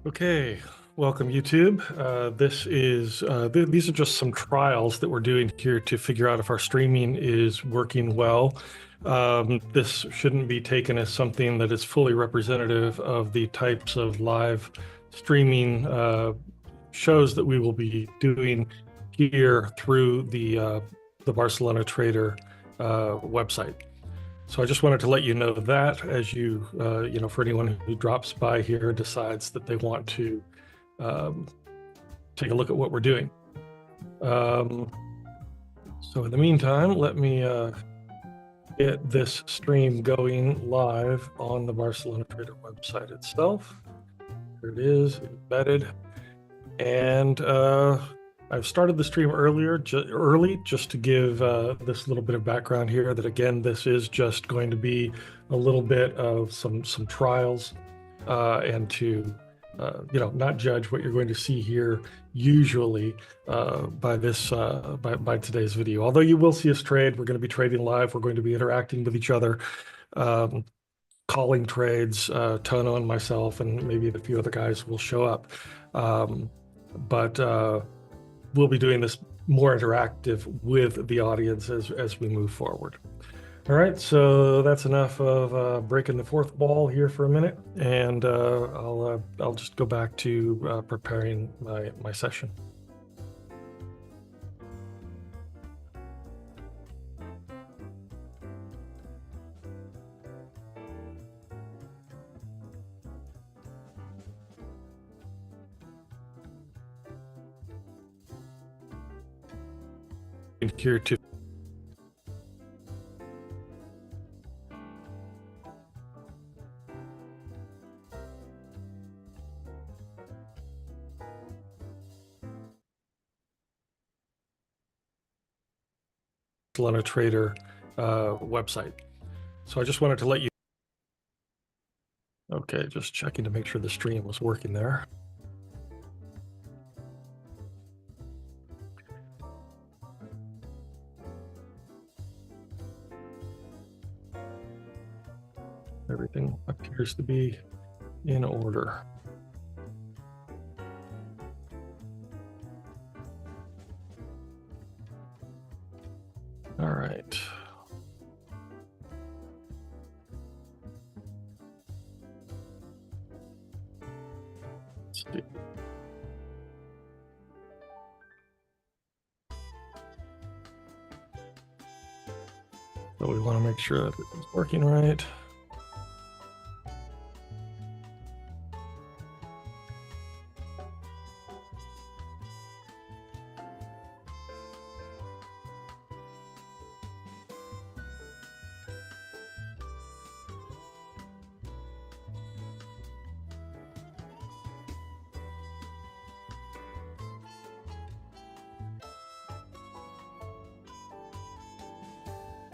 Okay, welcome YouTube. These are just some trials that we're doing here to figure out if our streaming is working well. This shouldn't be taken as something that is fully representative of the types of live streaming shows that we will be doing here through the Barcelona Trader website. So I just wanted to let you know that as for anyone who drops by here decides that they want to take a look at what we're doing. So in the meantime, let me get this stream going live on the Barcelona Trader website itself. There it is, embedded. And I've started the stream early just to give this little bit of background here that again, this is just going to be a little bit of some trials and to not judge what you're going to see here usually by today's video. Although you will see us trade, we're going to be trading live. We're going to be interacting with each other, calling trades. Tono and myself and maybe a few other guys will show up. But we'll be doing this more interactive with the audience as we move forward. All right, so that's enough of breaking the fourth wall here for a minute, and I'll just go back to preparing my session. Here to Barcelona Trader website. So I just wanted to let you. Okay, just checking to make sure the stream was working there. Everything appears to be in order. All right. Let's see. So we want to make sure that it's working right.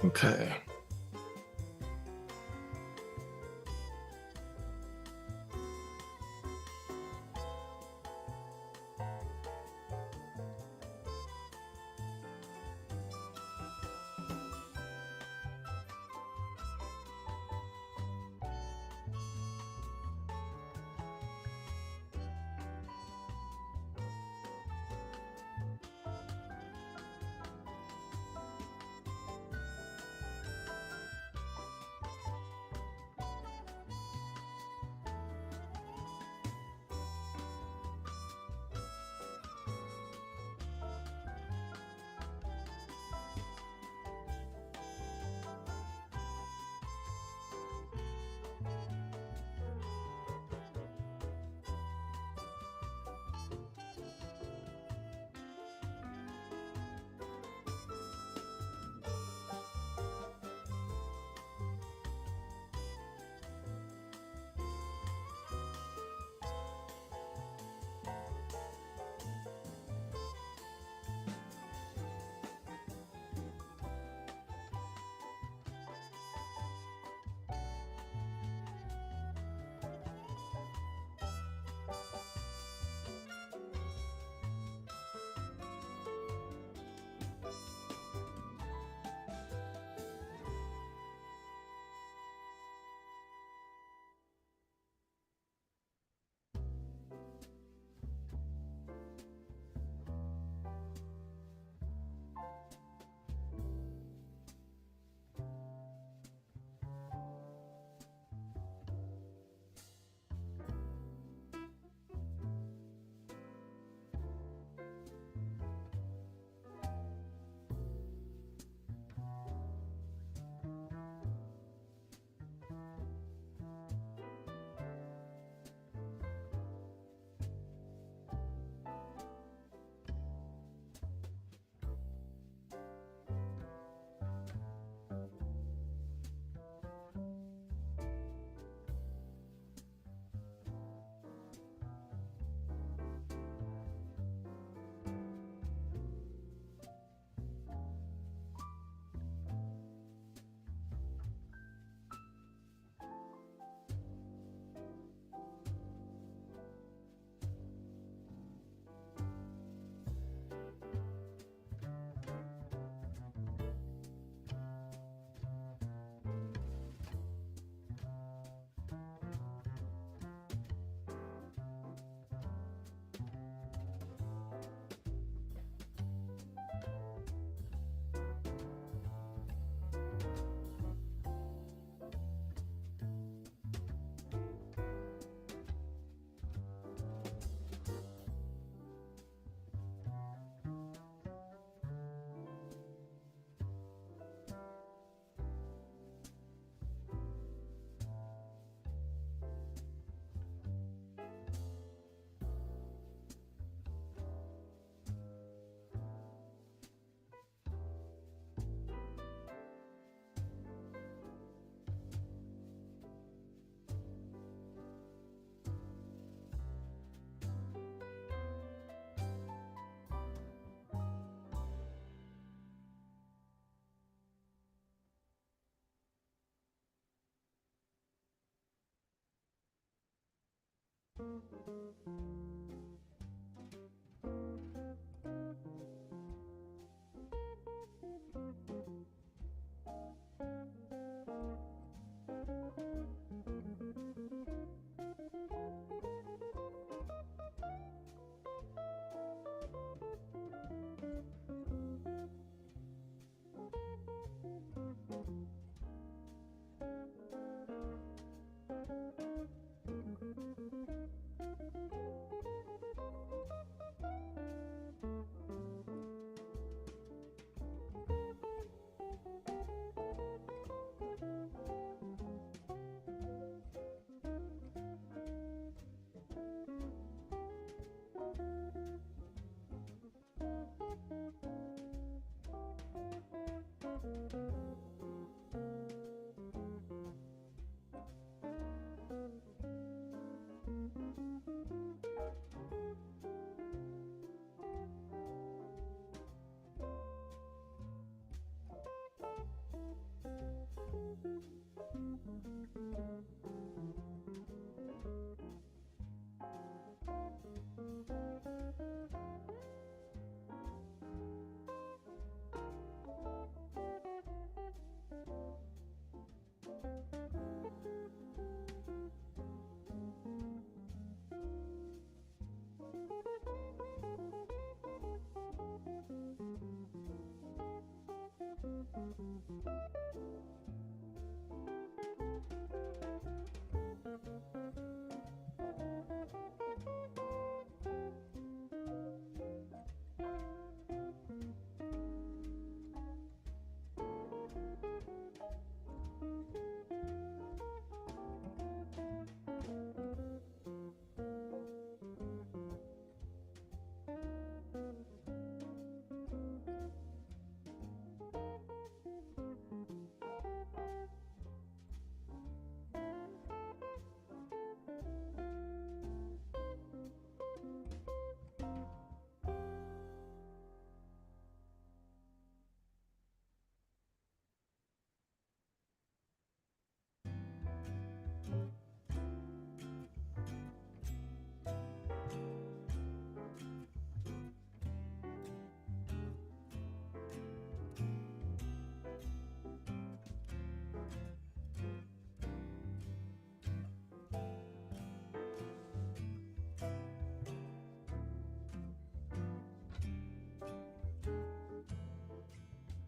Okay.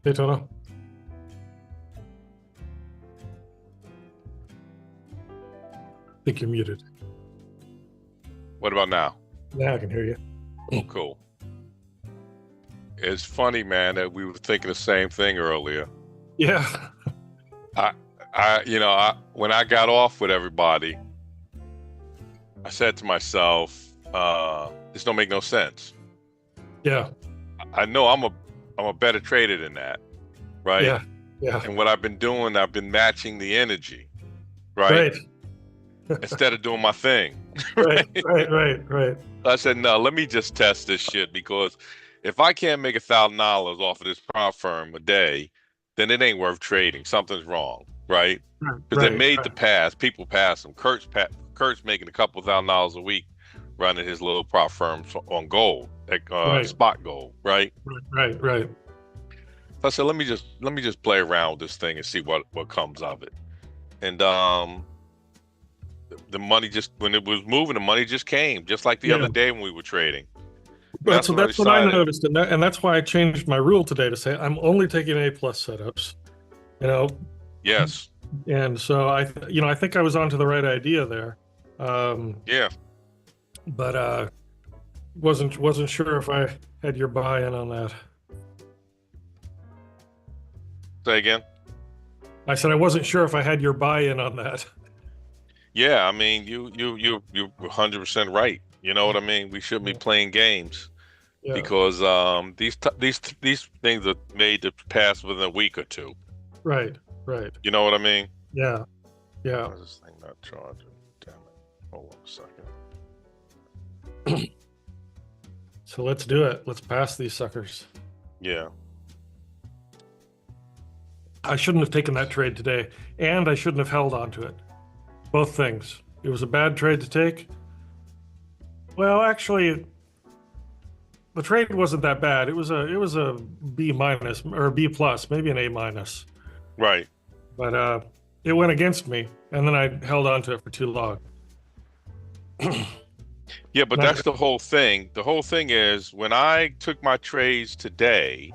Hey, Tono. I think you're muted. What about now? Now I can hear you. Oh, cool. It's funny, man, that we were thinking the same thing earlier. Yeah. When I got off with everybody, I said to myself, this don't make no sense. Yeah. I know I'm a better trader than that, right? Yeah. Yeah. And what I've been doing, I've been matching the energy, right? Right. Instead of doing my thing. Right. I said, no, let me just test this shit, because if I can't make $1,000 off of this prop firm a day, then it ain't worth trading. Something's wrong, right? Because they made the pass. People pass them. Kurt's making a couple $1,000 a week running his little prop firm on gold, spot gold, right? Right. So I said, let me just play around with this thing and see what comes of it. And the money just, when it was moving, the money just came, just like the other day when we were trading. But so that's what I noticed, and that's why I changed my rule today to say I'm only taking A+ setups. Yes. And so I think I was onto the right idea there. Yeah. But wasn't sure if I had your buy-in on that. Say again? I said I wasn't sure if I had your buy-in on that. Yeah, I mean, you're 100% right. You know what I mean? We shouldn't be playing games, because these things are made to pass within a week or two. Right. You know what I mean? Yeah. Why is this thing not charging? Damn it! Hold on a second. So let's do it. Let's pass these suckers. Yeah. I shouldn't have taken that trade today, and I shouldn't have held on to it. Both things. It was a bad trade to take, Well, actually, the trade wasn't that bad. It was a B minus or B plus, maybe an A minus. Right. But it went against me, and then I held on to it for too long. Yeah, but Not that's the whole thing. The whole thing is when I took my trades today,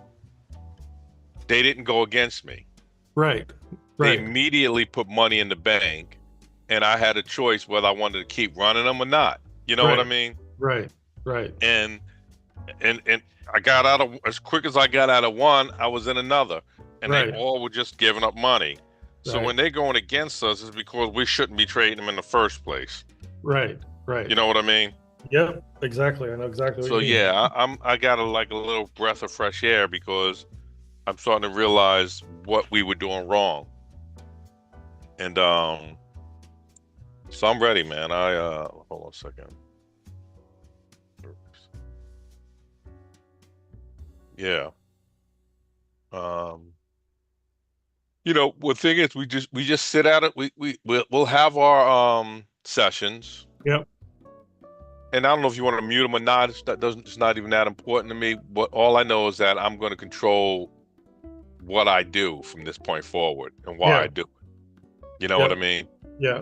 they didn't go against me. right, They right, immediately put money in the bank, and I had a choice whether I wanted to keep running them or not. You know what I right, mean? right, right, And and I got out of as quick as I got out of one, I was in another, and they right, all were just giving up money. So right, when they're going against us, it's because we shouldn't be trading them in the first place. right, right. You know what I mean? Yep, exactly. I know exactly what So you mean. yeah, I got like a little breath of fresh air because I'm starting to realize what we were doing wrong. And so I'm ready, man. I hold on a second. Yeah. Um the thing is we just sit at it. We'll have our sessions. Yep. And I don't know if you want to mute them or not. It's not even that important to me. But all I know is that I'm going to control what I do from this point forward and why I Yeah. do it. You know what I Yep. mean? Yeah.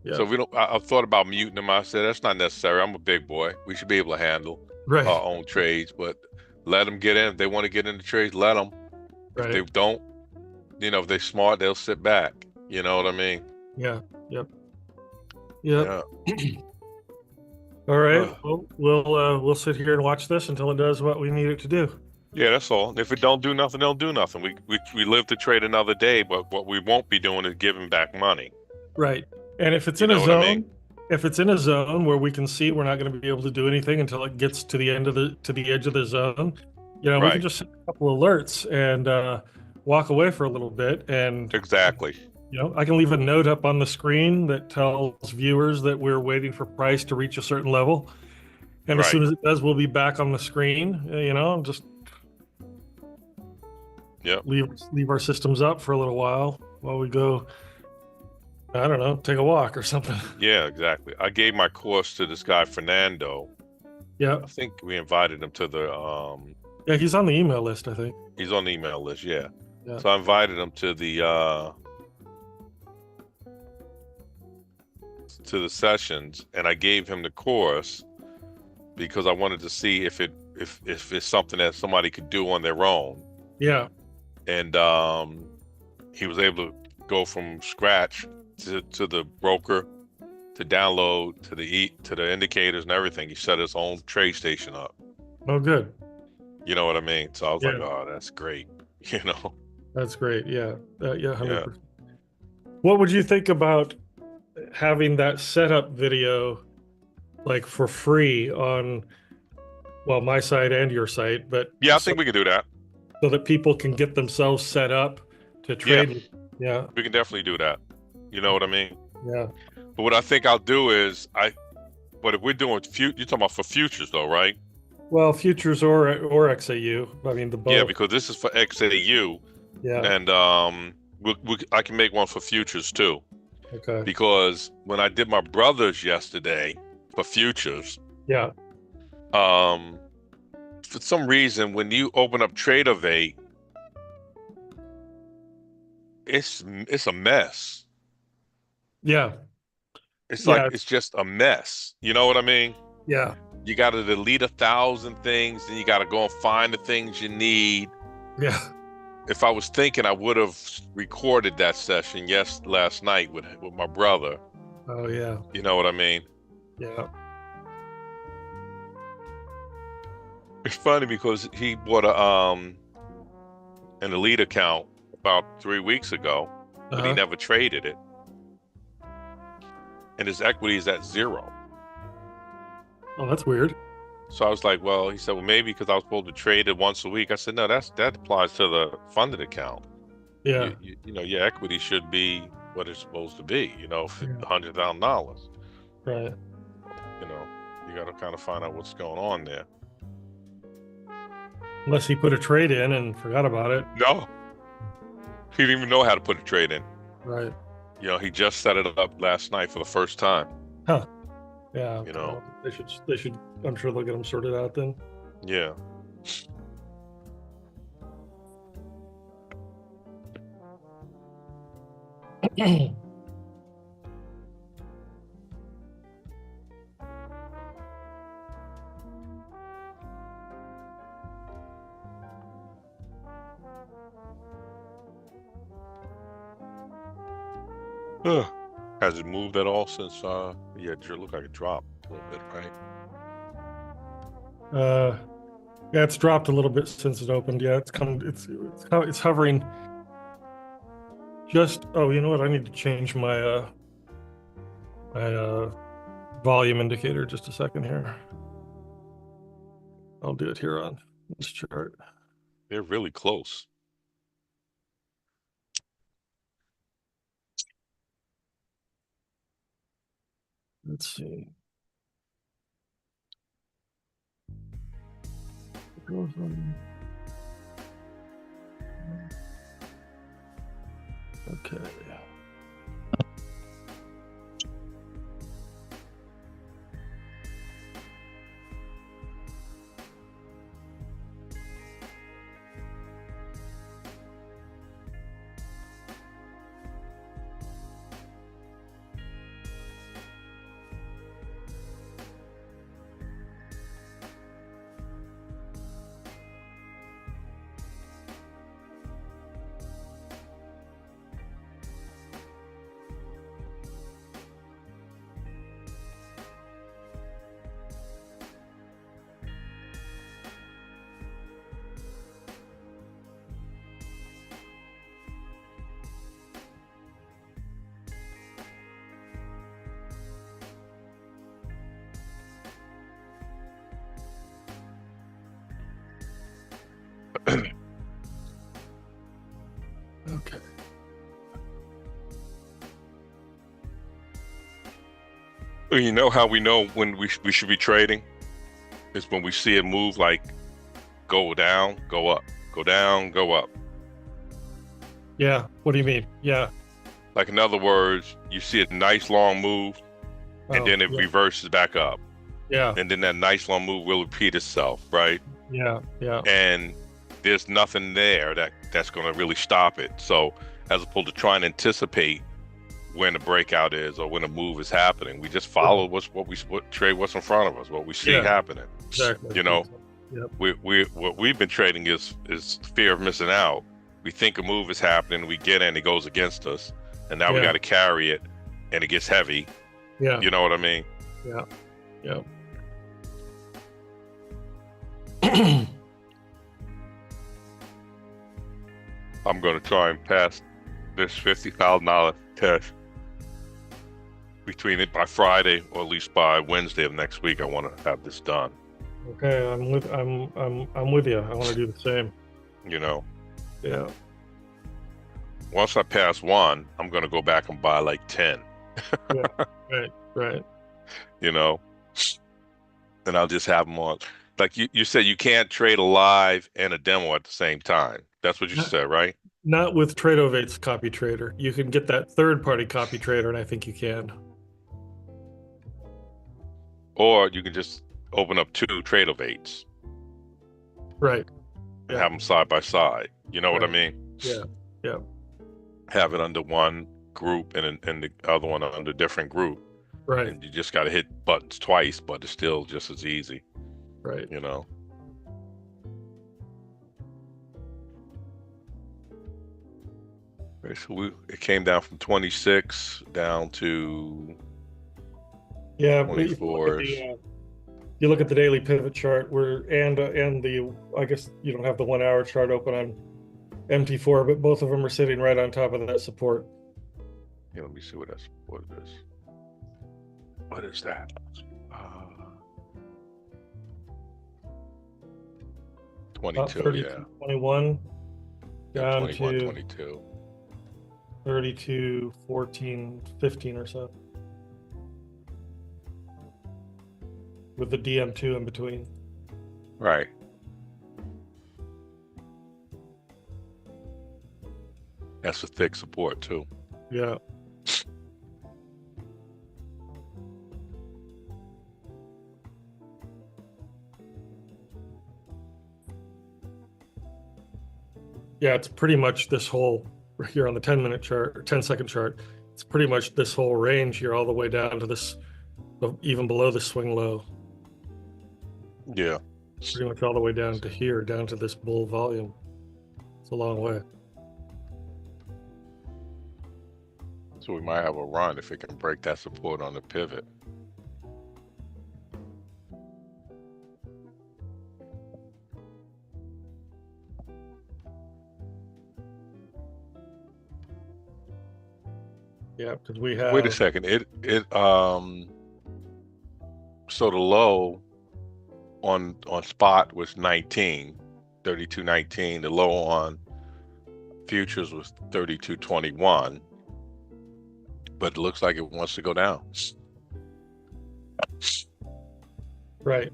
Yeah. So we don't. I've thought about muting them. I said that's not necessary. I'm a big boy. We should be able to handle our Right. own trades. But let them get in. If they want to get into trades, let them. If they Right. don't, if they're smart, they'll sit back. You know what I mean? Yeah. Yep. Yep. Yeah. All right. Uh, Well, we'll sit here and watch this until it does what we need it to do. yeah, that's all. If it don't do nothing, don't do nothing. We live to trade another day, but what we won't be doing is giving back money. Right. And if it's You in a know what I mean? zone, if it's in a zone where we can see we're not going to be able to do anything until it gets to the end of the edge of the zone, we can Right. just set a couple alerts and walk away for a little bit. And Exactly. I can leave a note up on the screen that tells viewers that we're waiting for price to reach a certain level. And as Right. soon as it does, we'll be back on the screen. Just Yep. leave our systems up for a little while we go. I don't know, take a walk or something. Yeah, exactly. I gave my course to this guy Fernando. Yeah, I think we invited him to the yeah, he's on the email list, I think. he's on the email list, yeah. Yeah, So I invited him to the sessions, and I gave him the course because I wanted to see if it's something that somebody could do on their own. yeah, And he was able to go from scratch to the broker, to download, to the indicators and everything. He set his own trade station up. oh, good. You know what I mean? So I was like, Yeah, oh, that's great. You know? that's great. Yeah, yeah, Yeah. 100%. What would you think about having that setup video like for free on, well, my site and your site, but Yeah, I think we can do that. so that people can get themselves set up to Yeah, trade? Yeah, we can definitely do that. You know what I mean? yeah. But what I think I'll do is but if we're doing you're talking about for futures though, right? Well, futures or XAU. I mean, the Yeah, both. because this is for XAU, Yeah. and I can make one for futures too. Okay. Because when I did my brother's yesterday for futures, Yeah. for some reason when you open up Tradeovate, it's a mess. Yeah. It's like Yeah. it's just a mess. You know what I mean? Yeah. You got to delete 1,000 things, and you got to go and find the things you need. Yeah. If I was thinking, I would have recorded that session last night with my brother. Oh, yeah. You know what I mean? Yeah. It's funny because he bought an elite account about 3 weeks ago, but he Uh-huh. never traded it, and his equity is at 0. Oh, that's weird. So I was like, well, he said, well, maybe because I was supposed to trade it once a week. I said, no, that applies to the funded account. Yeah. Your equity should be what it's supposed to be. Yeah. $100,000. Right. You got to kind of find out what's going on there. Unless he put a trade in and forgot about it. No, he didn't even know how to put a trade in. Right. He just set it up last night for the first time. Huh. Yeah. You know. They should. I'm sure they'll get them sorted out then. Yeah. Has it moved at all since yeah, it looked like it dropped a little bit, right? Yeah, it's dropped a little bit since it opened. Yeah, it's hovering. Just you know what? I need to change my volume indicator. Just a second here. I'll do it here on this chart. They're really close. Let's see. It goes on. Okay. Okay. You know how we know when we should be trading? Is when we see it move like go down, go up, go down, go up. Yeah. What do you mean? Yeah. Like in other words, you see a nice long move and then it reverses back up. Yeah. And then that nice long move will repeat itself, right? Yeah. Yeah. And there's nothing there that's going to really stop it. So as opposed to trying to anticipate when the breakout is or when a move is happening, we just follow what trade what's in front of us, what we see happening. Exactly. You know, Yep. what we've been trading is fear of missing out. We think a move is happening, we get in, it goes against us, and now we got to carry it, and it gets heavy. Yeah. You know what I mean? Yeah. Yeah. I'm going to try and pass this $50,000 test between it by Friday, or at least by Wednesday of next week. I want to have this done. Okay, I'm with you. I want to do the same. You know. Yeah. Once I pass one, I'm going to go back and buy like 10. Yeah. Right. You know, and I'll just have them on. Like you said, you can't trade a live and a demo at the same time. That's what you said, right? Not with Tradovate's copy trader. You can get that third-party copy trader, and I think you can. Or you can just open up 2 Tradovates. Right. And have them side by side. You know what I mean? Yeah. Yeah. Have it under one group and the other one under a different group. Right. And you just got to hit buttons twice, but it's still just as easy. Right. You know. Okay, so it came down from 26 down to 24. You look at the daily pivot chart, and the I guess you don't have the 1 hour chart open on MT4, but both of them are sitting right on top of that support. Yeah, let me see what that support is. What is that? 22, 30, yeah. 21 down 21, to 22. 32, 14, 15 or so. With the DM2 in between. Right. That's a thick support too. Yeah. Yeah, it's pretty much this whole here on the 10-minute chart or 10-second chart. It's pretty much this whole range here, all the way down to this, even below the swing low. Yeah. Pretty much all the way down to here, down to this bull volume. It's a long way. So we might have a run if it can break that support on the pivot. Yeah, because we have. Wait a second. So the low on spot was 19, 32.19. The low on futures was 32.21. But it looks like it wants to go down. Right.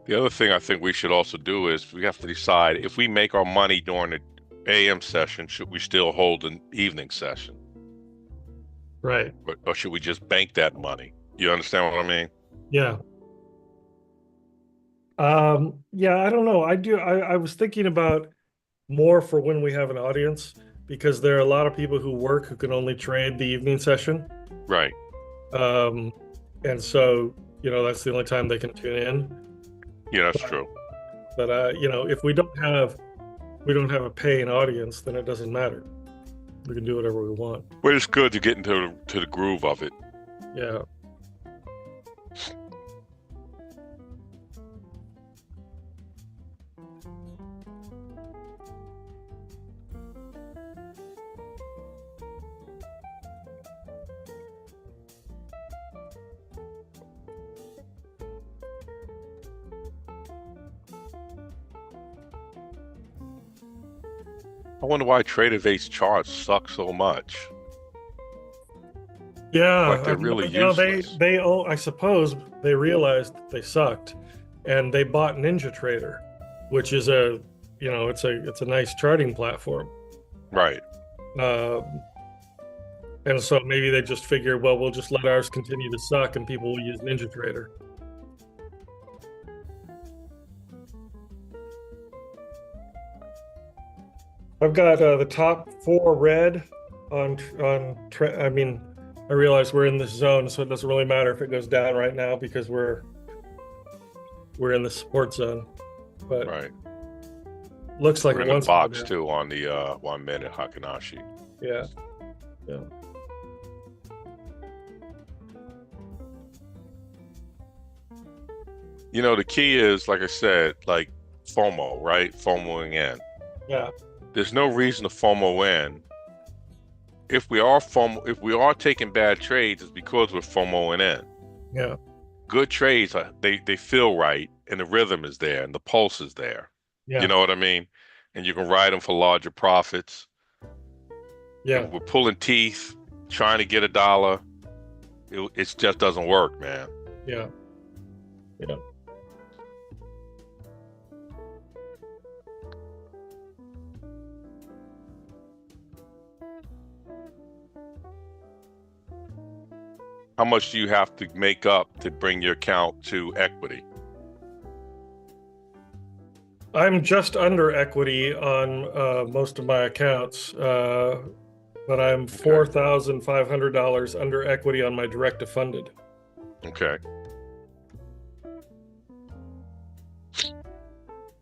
The other thing I think we should also do is we have to decide if we make our money during the AM session, should we still hold an evening session? Right. Or should we just bank that money? You understand what I mean? Yeah. Yeah, I don't know. I was thinking about more for when we have an audience, because there are a lot of people who work who can only trade the evening session. Right. And so, that's the only time they can tune in. Yeah, that's true. But if we don't have a paying audience, then it doesn't matter. We can do whatever we want. But it's good to get into the groove of it. Yeah. I wonder why Tradeovate's charts suck so much. Yeah, like they're really useless. I suppose they realized they sucked, and they bought Ninja Trader, which is it's a nice charting platform. Right. And so maybe they just figured, well, we'll just let ours continue to suck, and people will use Ninja Trader. I've got the top 4 red on. I realize we're in this zone, so it doesn't really matter if it goes down right now because we're in the support zone. But right. Looks like we're it in wants the box too on the 1 minute Hakanashi. Yeah. Yeah. The key is, like I said, like FOMO, right? FOMOing in. Yeah. There's no reason to FOMO in. If we are taking bad trades, it's because we're FOMOing in. Yeah. Good trades, they feel right, and the rhythm is there, and the pulse is there. Yeah. You know what I mean? And you can ride them for larger profits. Yeah. If we're pulling teeth, trying to get $1. It just doesn't work, man. Yeah. Yeah. How much do you have to make up to bring your account to equity? I'm just under equity on most of my accounts, but I'm $4,500 under equity on my direct to funded. Okay.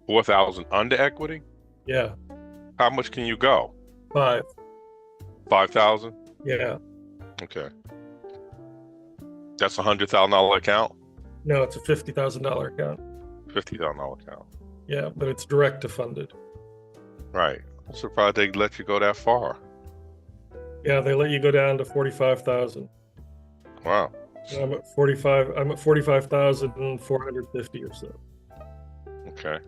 4,000 under equity? Yeah. How much can you go? 5. 5,000? Yeah. Okay. That's a $100,000 account? No, it's a $50,000 account. $50,000 account. Yeah, but it's direct to funded. Right. I'm surprised they let you go that far. Yeah, they let you go down to 45,000. Wow. I'm at 45. I'm at 45,450 or so. Okay.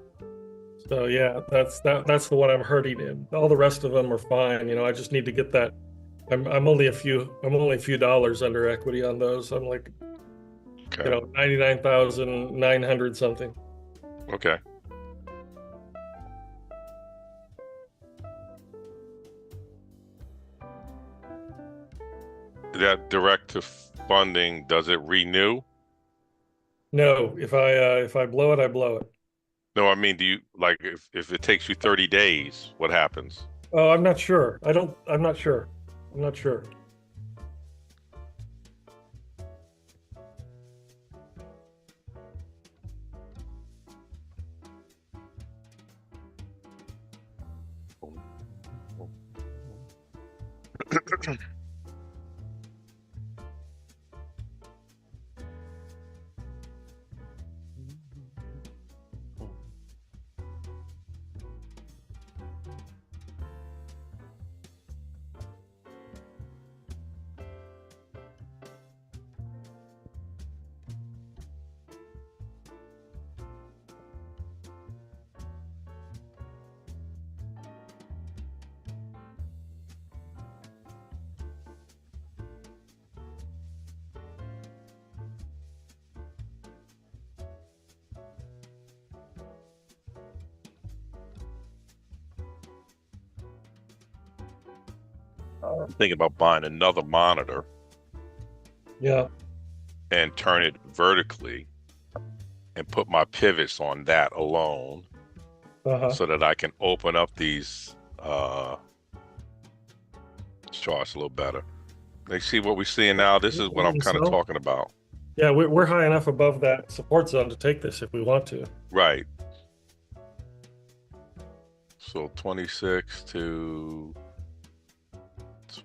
So yeah, that's the one I'm hurting in. All the rest of them are fine. I just need to get that. I'm only a few dollars under equity on those. I'm like, okay. 99,900 something. Okay. that direct to funding, does it renew? No, if I blow it, I blow it. No, I mean, do you like if it takes you 30 days, what happens? Oh, I'm not sure. I'm not sure. I'm not sure. I'm thinking about buying another monitor Yeah. and turn it vertically and put my pivots on that alone Uh-huh. so that I can open up these charts a little better. They see what we're seeing now. This is what I'm kind of talking about. Yeah, we're high enough above that support zone to take this if we want to. Right. So 26 to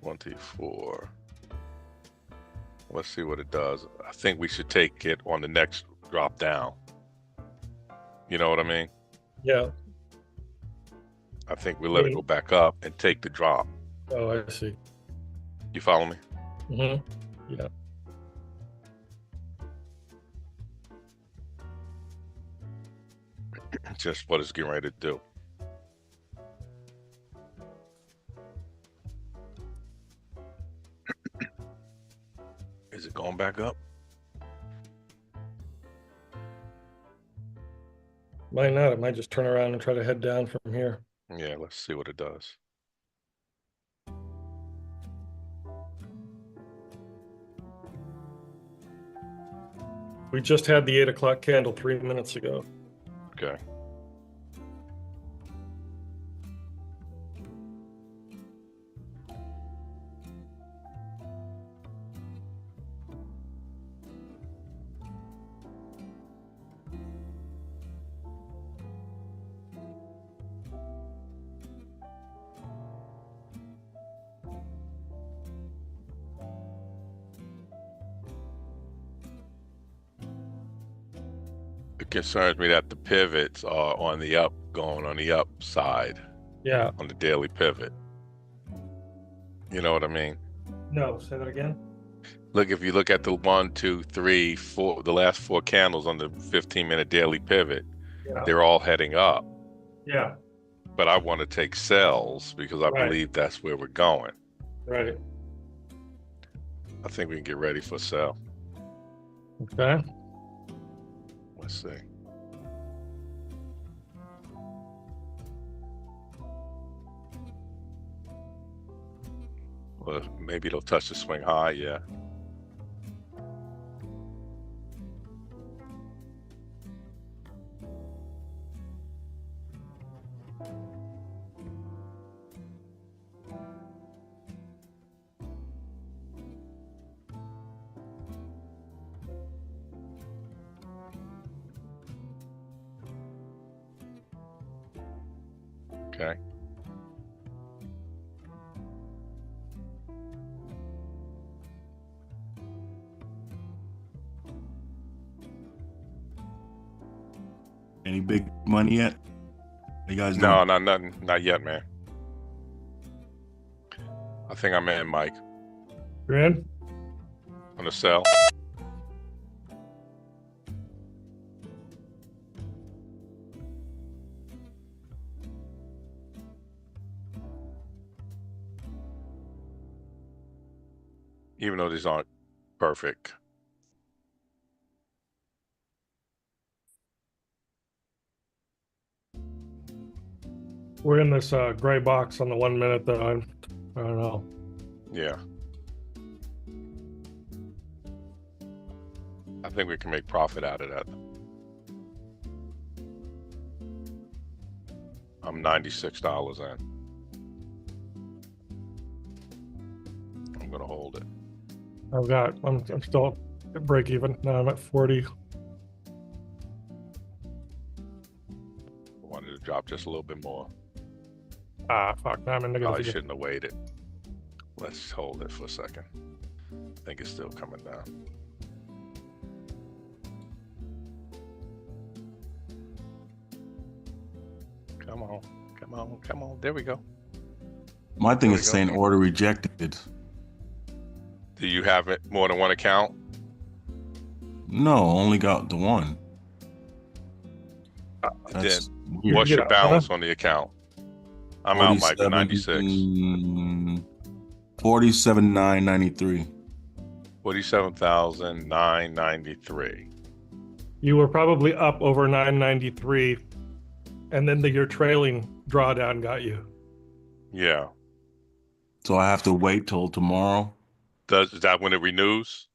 24. Let's see what it does. I think we should take it on the next drop down. You know what I mean? Yeah. I think we let it go back up and take the drop. Oh, I see. You follow me? Mm-hmm. Yeah. Just what it's getting ready to do. Is it going back up? Might not. It might just turn around and try to head down from here. Yeah, let's see what it does. We just had the 8 o'clock candle 3 minutes ago. Okay. It concerns me that the pivots are on the up, going on the upside. Yeah. On the daily pivot. You know what I mean? No, say that again. Look, if you look at the 1, 2, 3, 4, the last 4 candles on the 15-minute daily pivot, they're all heading up. Yeah. But I want to take sells because I believe that's where we're going. Right. I think we can get ready for sell. Okay. Let's see. Well, maybe it'll touch the swing high, yeah. Okay. Any big money yet? You guys No, doing? nothing, not yet, man. I think I'm in, Mike. You're in? On the sell. Even though these aren't perfect. We're in this gray box on the 1 minute that I don't know. Yeah. I think we can make profit out of that. I'm $96 in. I'm gonna hold it. I'm still at break even. Now I'm at 40. Wanted to drop just a little bit more. Ah, fuck. Now I'm in negative Probably again. shouldn't have waited. Let's hold it for a second. I think it's still coming down. Come on, come on, come on. There we go. My thing There is we go. saying order rejected. Do you have it more than one account? No, only got the one. That's weird. What's get your out, balance on the account? I'm out, Michael. 96. 47,993. 47,993. You were probably up over 993, and then your trailing drawdown got you. Yeah. So I have to wait till tomorrow. Is that when it renews?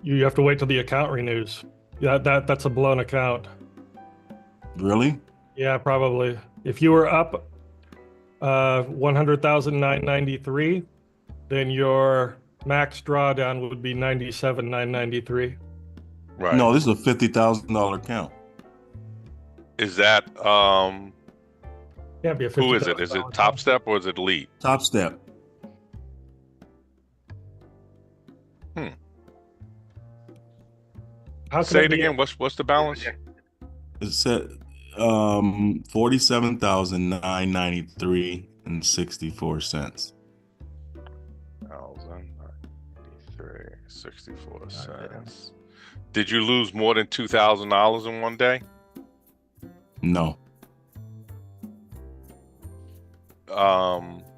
You have to wait till the account renews. Yeah, that's a blown account. Really? Yeah, probably. If you were up 100,993, then your max drawdown would be 97,993. Right. No, this is a $50,000 account. Is that Can't be a who is it? Is it Top Step or is it Elite? Top Step. How can Say it be- again. What's the balance? It said 47,993 and 64 cents. 1,093, 64 cents. Did you lose more than $2,000 in one day? No.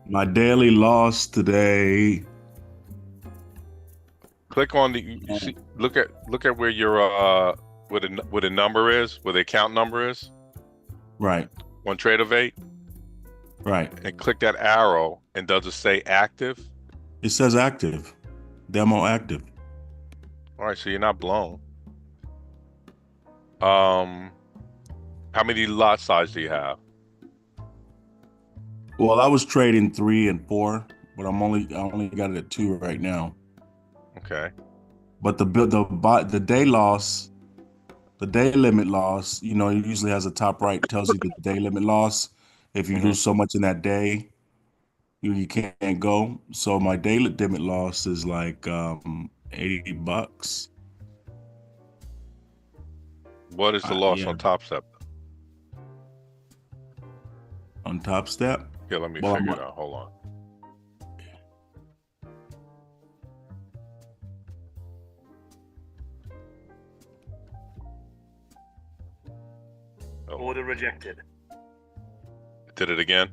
My daily loss today. Click on the. You see, look at where your where the number is, where the account number is. Right. On Tradeovate. Right. And click that arrow, and does it say active? It says active. Demo active. All right, so you're not blown. How many lot size do you have? Well, I was trading 3 and 4, but I only got it at 2 right now. Okay. But the day loss, the day limit loss, you know, it usually has a top right, tells you the day limit loss. If you lose so much in that day, you can't go. So my daily limit loss is like $80. What is the loss yeah. on Top Step? On Top Step? Yeah, let me figure it out. Hold on. Oh. Order rejected. Did it again?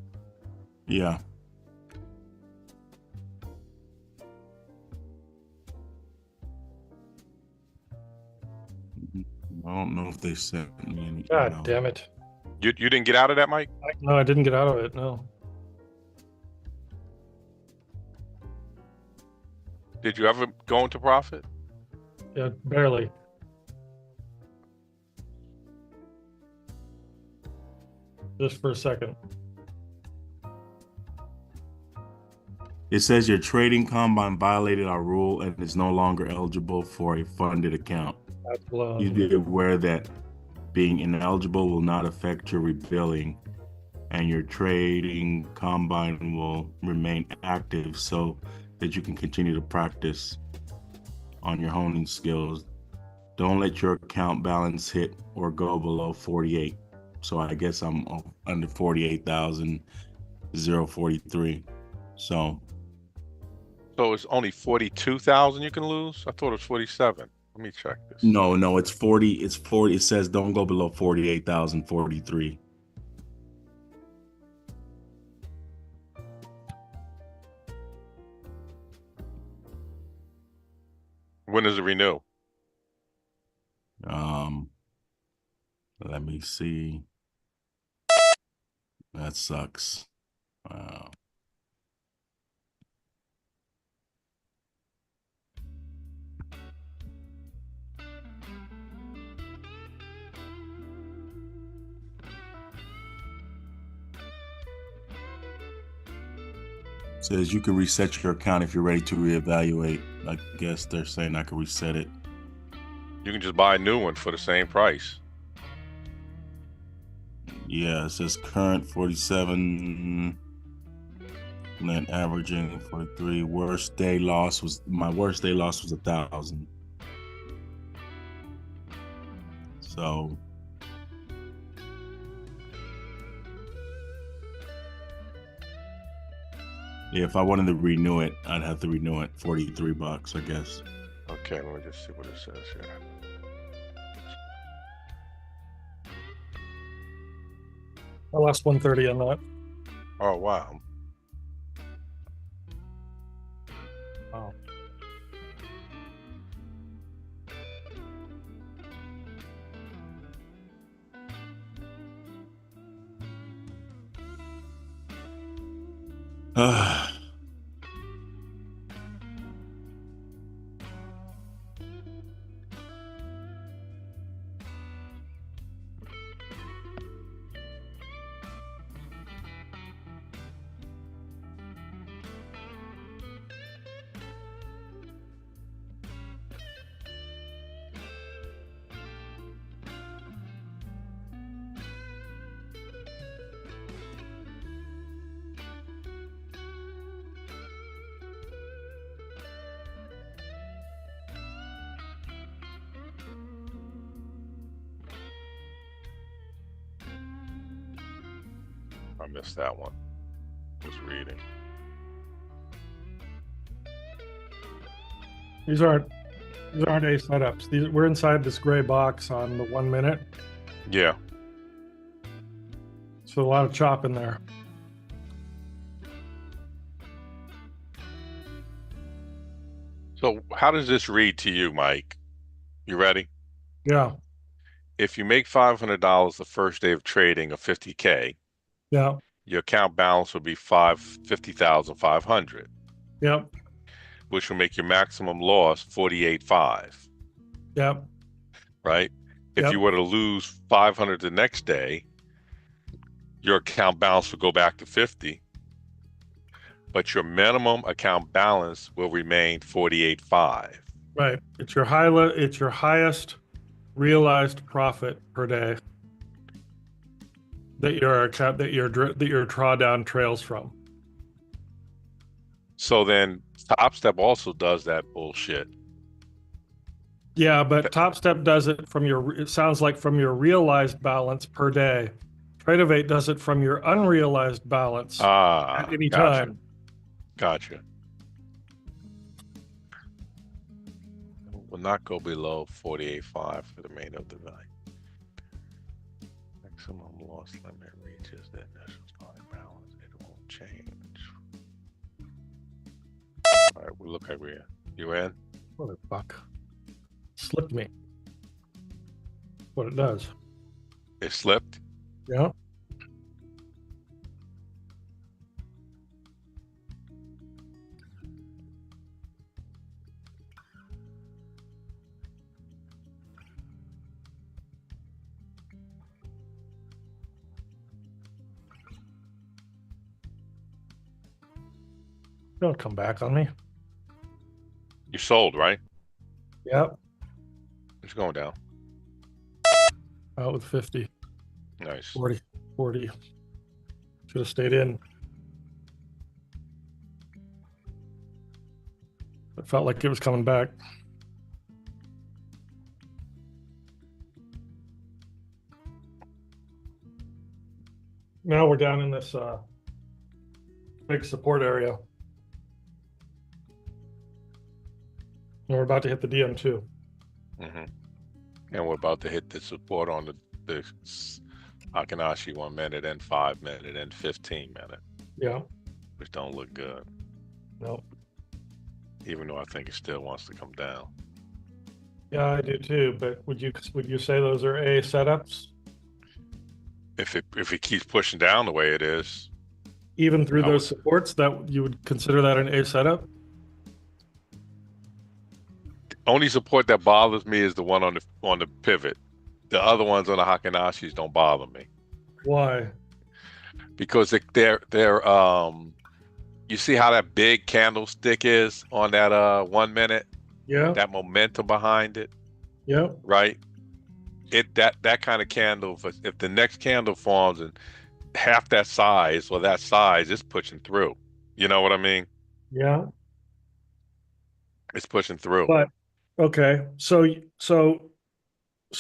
Yeah. I don't know if they sent me any. God damn it. You didn't get out of that, Mike? No, I didn't get out of it. No. Did you ever go into profit? Yeah, barely. Just for a second. It says your trading combine violated our rule and is no longer eligible for a funded account. That's blown. You be aware that being ineligible will not affect your rebilling, and your trading combine will remain active so that you can continue to practice on your honing skills. Don't let your account balance hit or go below 48. So I guess I'm under 48,043. So it's only 42,000 you can lose? I thought it was 47. Let me check this. no, it's 40. It's 40. It says don't go below 48,043. When does it renew? Let me see. That sucks. Wow. Says you can reset your account if you're ready to reevaluate. I guess they're saying I can reset it. You can just buy a new one for the same price. Yeah, it says current 47, and then averaging 43. My worst day loss was 1,000. So yeah, if I wanted to renew it, I'd have to renew it $43, I guess. Okay, let me just see what it says here. I lost 130 on that. Oh, wow. Wow. I missed that one. I was reading. These aren't A setups. We're inside this gray box on the 1 minute. Yeah. So a lot of chop in there. So how does this read to you, Mike? You ready? Yeah. If you make $500 the first day of trading of 50K, Yeah. your account balance will be 50,500, Yep. which will make your maximum loss 48.5, Yep. right? If Yep. you were to lose 500 the next day, your account balance will go back to 50, but your minimum account balance will remain 48.5. Right. It's your highest realized profit per day that your drawdown trails from. So then Top Step also does that bullshit. Yeah, but Top Step does it it sounds like from your realized balance per day. Tradeovate does it from your unrealized balance at any Gotcha. time. Gotcha. Will not go below 48.5 for the remainder of the night. Maximum loss limit reaches the initial starting balance. It won't change. All right, we look like you in? Motherfuck. Slipped me. What it does. It slipped? Yeah. Don't come back on me. You sold, right? Yep. It's going down. Out with 50. Nice. 40. Should have stayed in. It felt like it was coming back. Now we're down in this big support area. And we're about to hit the DM2. Mm-hmm. And we're about to hit the support on the Akinashi 1 minute and 5 minute and 15 minute. Yeah. Which don't look good. Nope. Even though I think it still wants to come down. Yeah, I do too. But would you say those are A setups? If it keeps pushing down the way it is. Even through those supports, that you would consider that an A setup? Only support that bothers me is the one on the pivot. The other ones on the Hakinashis don't bother me. Why? Because they're You see how that big candlestick is on that 1 minute? Yeah. That momentum behind it, Yeah. right? That kind of candle, if the next candle forms and half that size or that size, it's pushing through. You know what I mean? Yeah. It's pushing through. But okay. So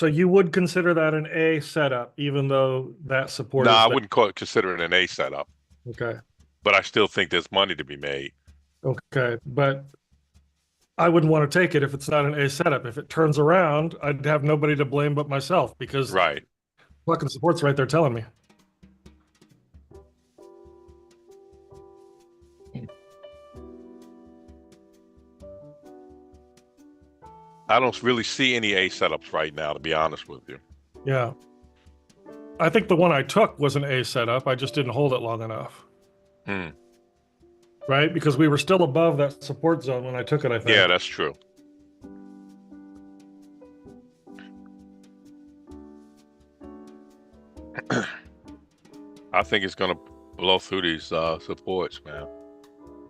you would consider that an A setup, even though that support No, I is there. wouldn't consider it an A setup, Okay. but I still think there's money to be made. Okay. But I wouldn't want to take it if it's not an A setup. If it turns around, I'd have nobody to blame but myself because Right. fucking support's right there telling me. I don't really see any A setups right now, to be honest with you. Yeah. I think the one I took was an A setup. I just didn't hold it long enough. Hmm. Right? Because we were still above that support zone when I took it, I think. Yeah, that's true. I think it's going to blow through these supports, man.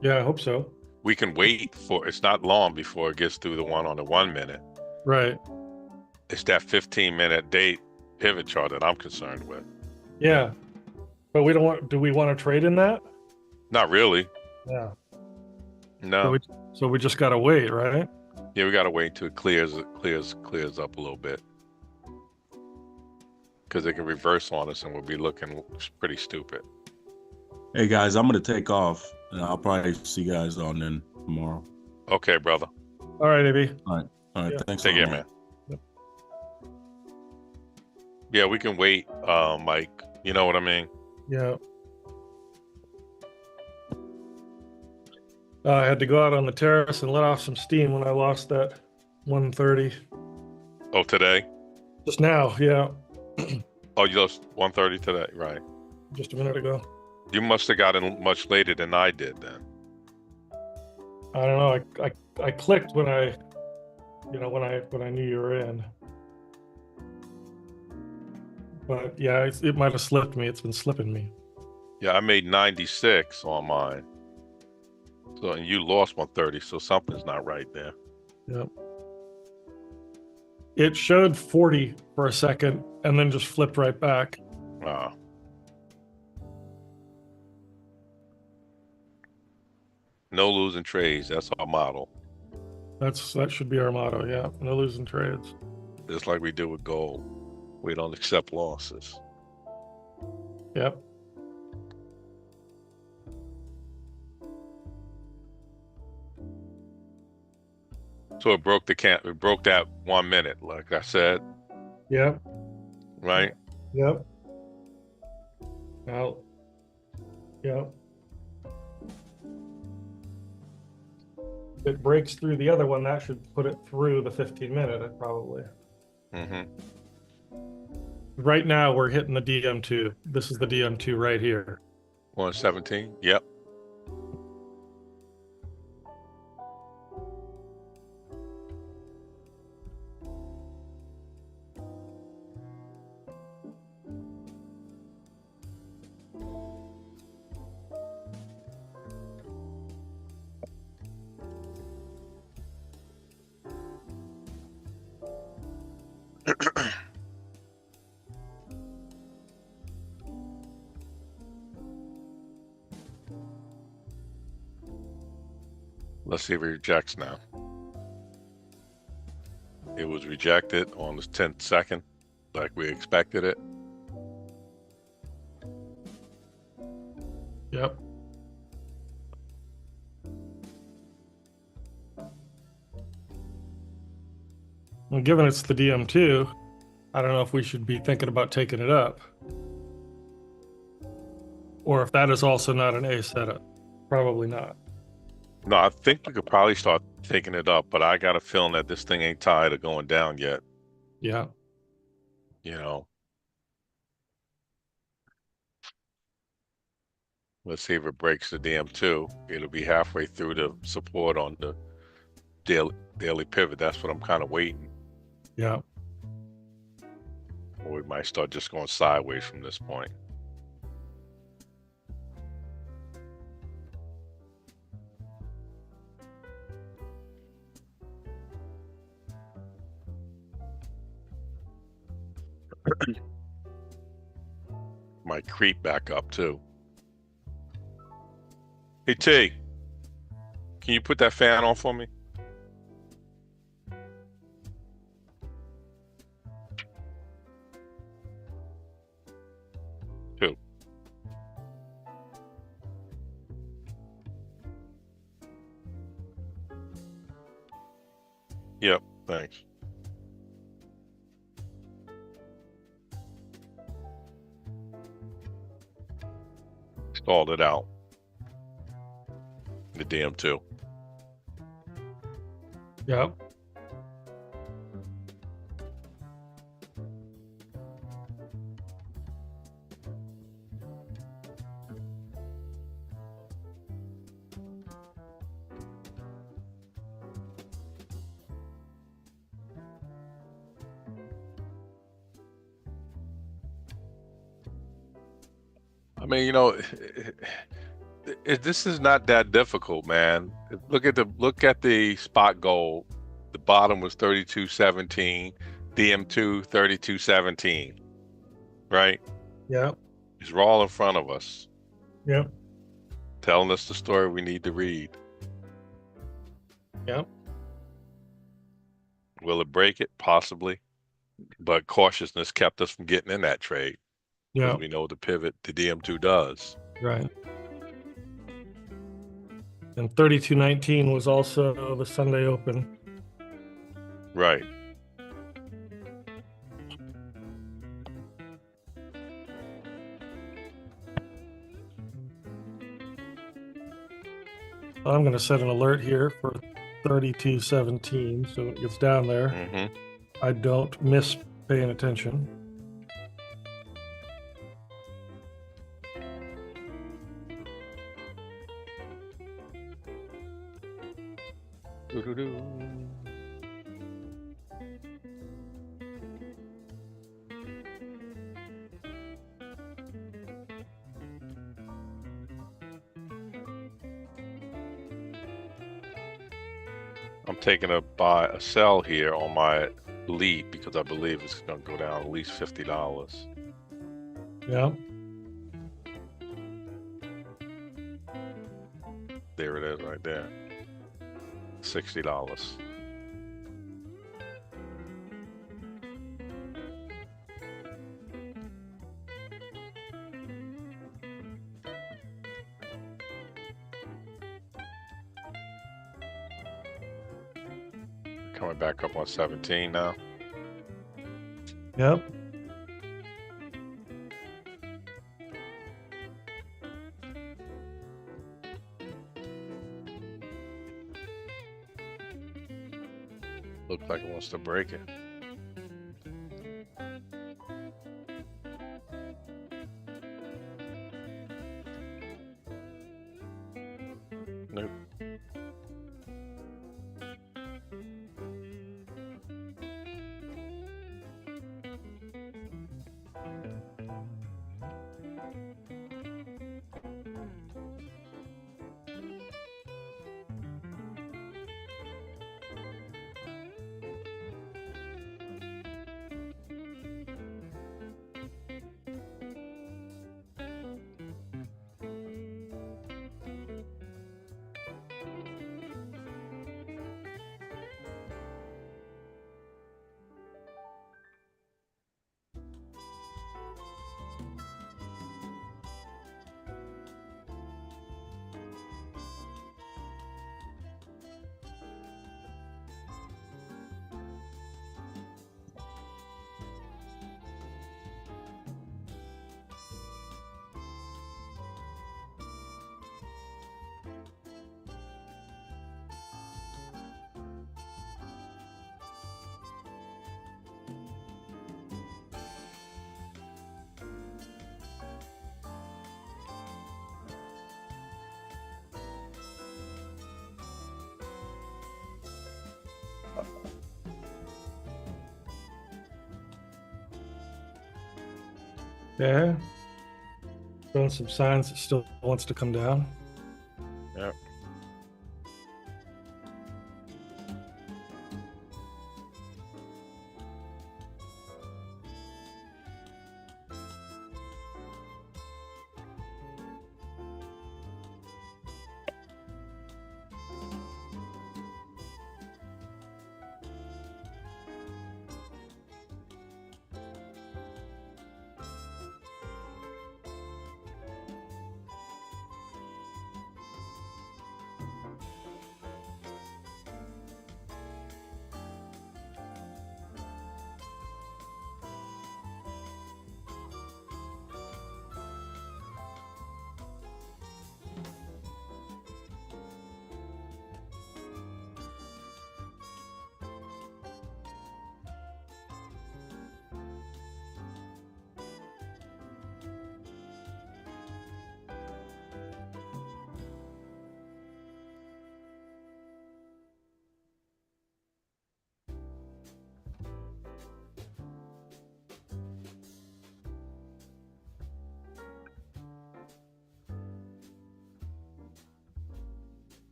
Yeah, I hope so. We can wait it's not long before it gets through the one on the 1 minute. Right. It's that 15-minute date pivot chart that I'm concerned with. Yeah. But do we want to trade in that? Not really. Yeah. No. So we just got to wait, right? Yeah, we got to wait until it clears up a little bit. Because it can reverse on us and we'll be looking pretty stupid. Hey guys, I'm gonna take off, and I'll probably see you guys on then tomorrow. Okay, brother. All right, AB. All right. Yeah. Thanks. Take a lot, care, man. Yep. Yeah, we can wait, Mike. You know what I mean? Yeah. I had to go out on the terrace and let off some steam when I lost that 130. Oh, today? Just now, yeah. Oh, you lost 130 today, right? Just a minute ago. You must have gotten much later than I did then. I don't know. I clicked when I knew you were in. But yeah, it might have slipped me. It's been slipping me. Yeah, I made 96 on mine. So, and you lost 130, so something's not right there. Yep. It showed 40 for a second and then just flipped right back. Wow. No losing trades. That's our model. That should be our motto. Yeah, no losing trades. Just like we do with gold. We don't accept losses. Yep. So it broke it broke that 1 minute, like I said, Yep. right? Yep. Now. Yep. If it breaks through the other one, that should put it through the 15-minute, probably. Mm-hmm. Right now, we're hitting the DM2. This is the DM2 right here. 117. Yep. Let's see if it rejects now. It was rejected on the 10th second, like we expected it. Yep. Well, given it's the DM2, I don't know if we should be thinking about taking it up. Or if that is also not an A setup. Probably not. No, I think we could probably start taking it up, but I got a feeling that this thing ain't tired of going down yet. Yeah. You know. Let's see if it breaks the DM2. It'll be halfway through the support on the daily pivot. That's what I'm kind of waiting. Yeah. Or we might start just going sideways from this point. might creep back up too. Hey T, can you put that fan on for me? Two. Yep, thanks. Stalled it out. The DM2. Yep. I mean, you know, this is not that difficult, man. Look at the spot gold. The bottom was 32.17, DM2 32.17, right? Yep. It's all in front of us, Yep. telling us the story we need to read. Yep. Will it break it? Possibly, but cautiousness kept us from getting in that trade because Yep. we know the pivot the DM2 does. Right. And 32.19 was also the Sunday open. Right. I'm going to set an alert here for 32.17, so it gets down there. Mm-hmm. I don't miss paying attention. I'm taking a sell here on my lead because I believe it's going to go down at least $50. Yeah. There it is right there. $60. Coming back up on 17 now. Yep. Looks like it wants to break it. Nope. Yeah. Showing some signs it still wants to come down. Yep.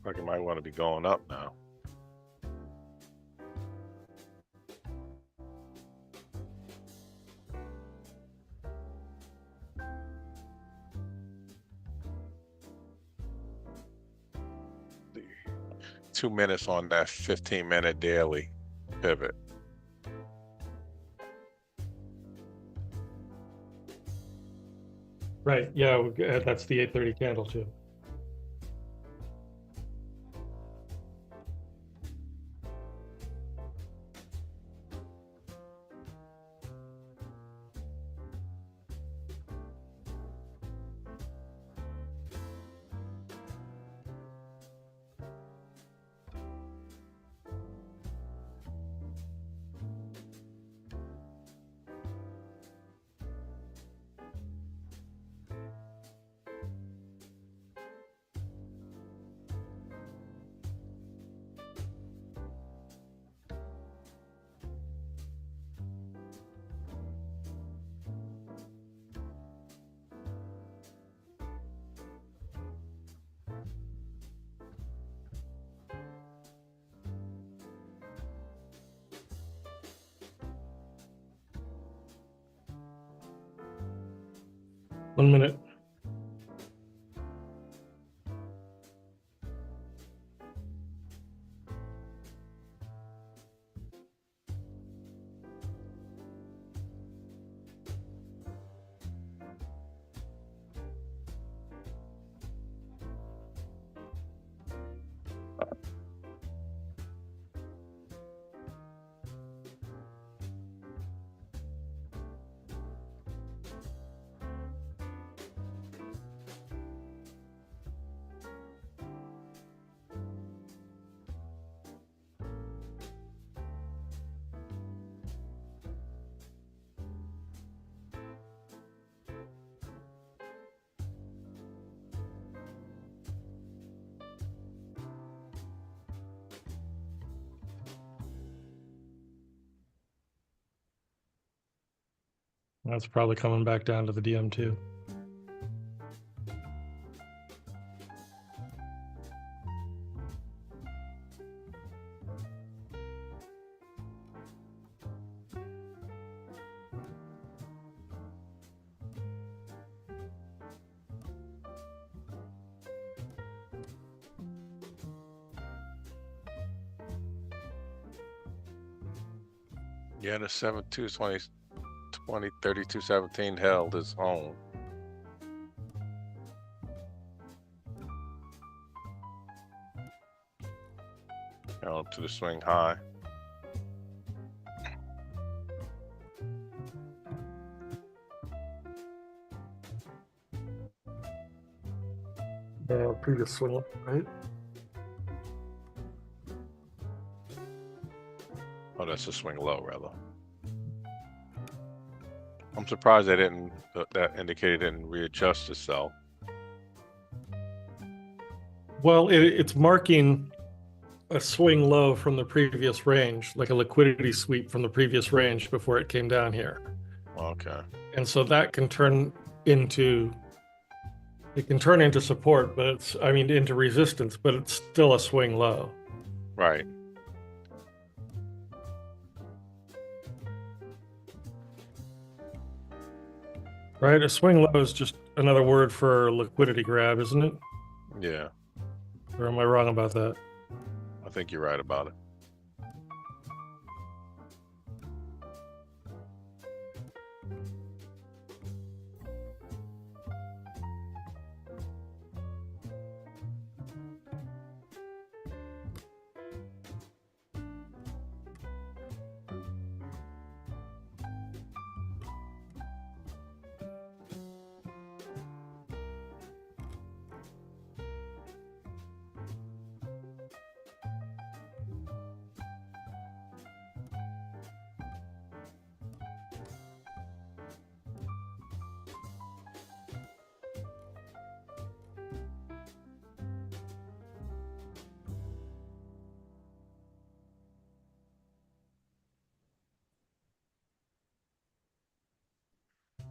Looks like it might want to be going up now. The 2 minutes on that 15-minute daily pivot. Right. Yeah, that's the 8:30 candle too. One minute. That's probably coming back down to the DM2. Yeah, the 7/2/20 32/17 held its own. Up to the swing high. Previous swing, right? Oh, that's a swing low, rather. I'm surprised they didn't. That indicator didn't readjust itself. Well, it's marking a swing low from the previous range, like a liquidity sweep from the previous range before it came down here. Okay. And so that can turn into support, but into resistance, but it's still a swing low. Right. Right? A swing low is just another word for liquidity grab, isn't it? Yeah. Or am I wrong about that? I think you're right about it.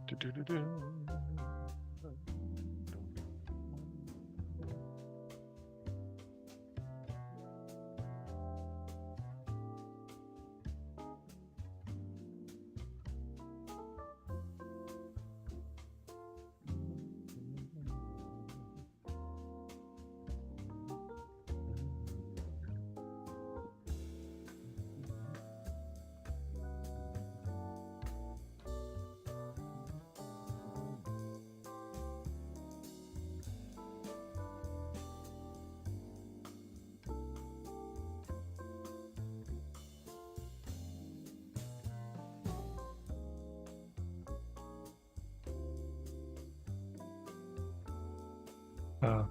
Do-do-do-do. Uh,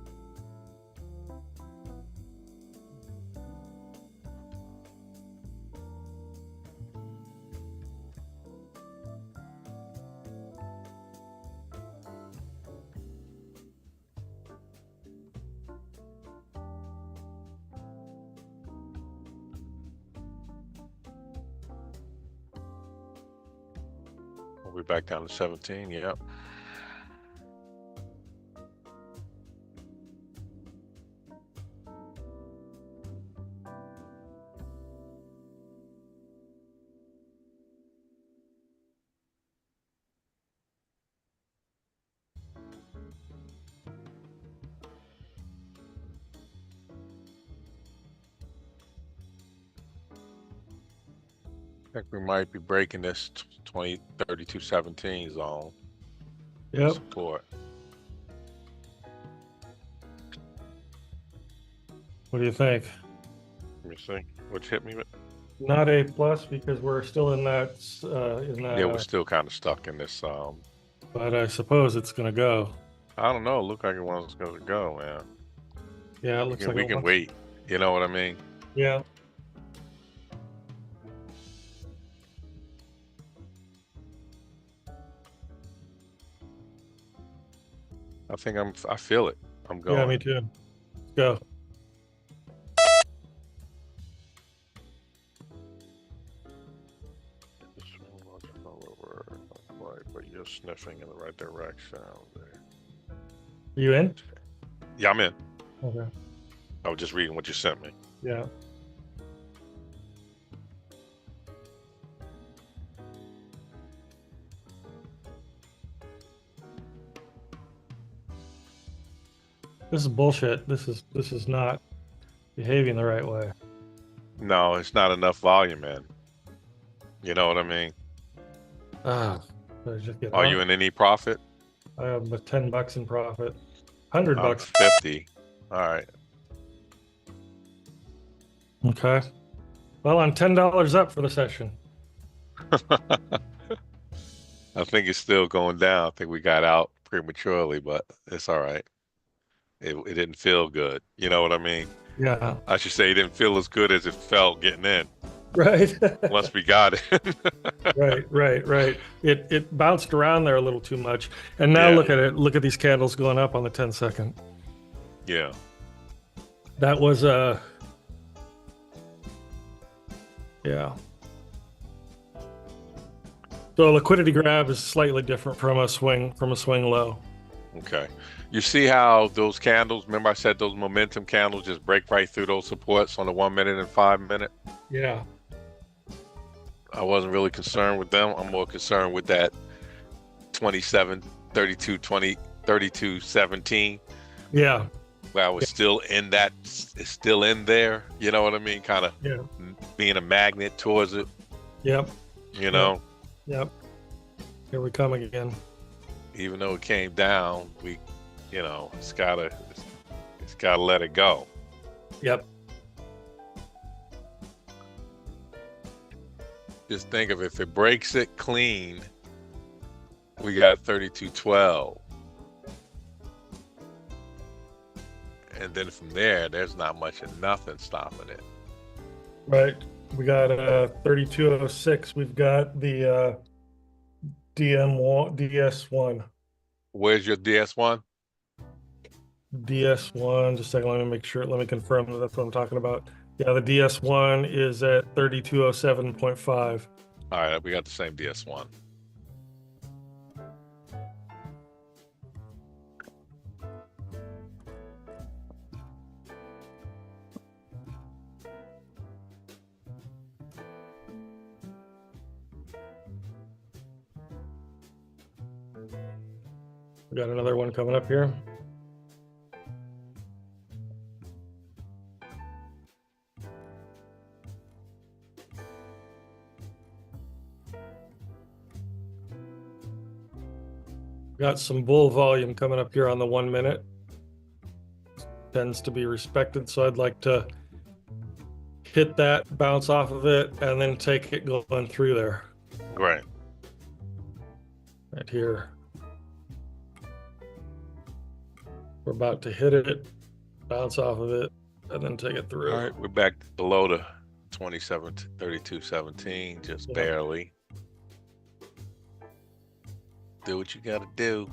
We're back down to 17. Yep. I think we might be breaking this 32.17 zone. Yep. Support. What do you think? Let me see. Which hit me with? Not A plus because we're still in that. Yeah, we're still kind of stuck in this. But I suppose it's going to go. I don't know. Look like it wants to go, man. Yeah, it looks like we can wait. You know what I mean? Yeah. I feel it. I'm going. Yeah, me too. Let's go. But you're sniffing in the right direction. You in? Yeah, I'm in. Okay. I was just reading what you sent me. Yeah. This is bullshit. This is not behaving the right way. No, it's not enough volume, man. You know what I mean? Just get Are you in any profit? I have $10 in profit. $100. 50. All right. Okay. Well, I'm $10 up for the session. I think it's still going down. I think we got out prematurely, but it's all right. It didn't feel good. You know what I mean? Yeah. I should say it didn't feel as good as it felt getting in. Right. Once we got it. Right. It bounced around there a little too much. And now look at it. Look at these candles going up on the 10-second. Yeah. That was yeah. So a liquidity grab is slightly different from a swing low. Okay. You see how those candles, remember I said those momentum candles just break right through those supports on the 1 minute and 5 minute? Yeah. I wasn't really concerned with them. I'm more concerned with that 27, 32, 20, 32, 17. Yeah. Where I was still in that, it's still in there. You know what I mean? Kind of being a magnet towards it. Yep. You know? Yep. Here we come again. Even though it came down, it's gotta let it go. Yep. Just think of if it breaks it clean, we got 32.12. And then from there, there's not much of nothing stopping it. Right. We got 3206. We've got the DS1. Where's your DS1? DS1. Just a second. Let me make sure. Let me confirm that that's what I'm talking about. Yeah, the DS1 is at 3207.5. All right, we got the same DS1. We got another one coming up here. Got some bull volume coming up here on the 1 minute. Tends to be respected, so I'd like to hit that, bounce off of it, and then take it going through there. Right. Right here. We're about to hit it, bounce off of it, and then take it through. All right, we're back below the 27, 32.17, just barely. Do what you gotta do.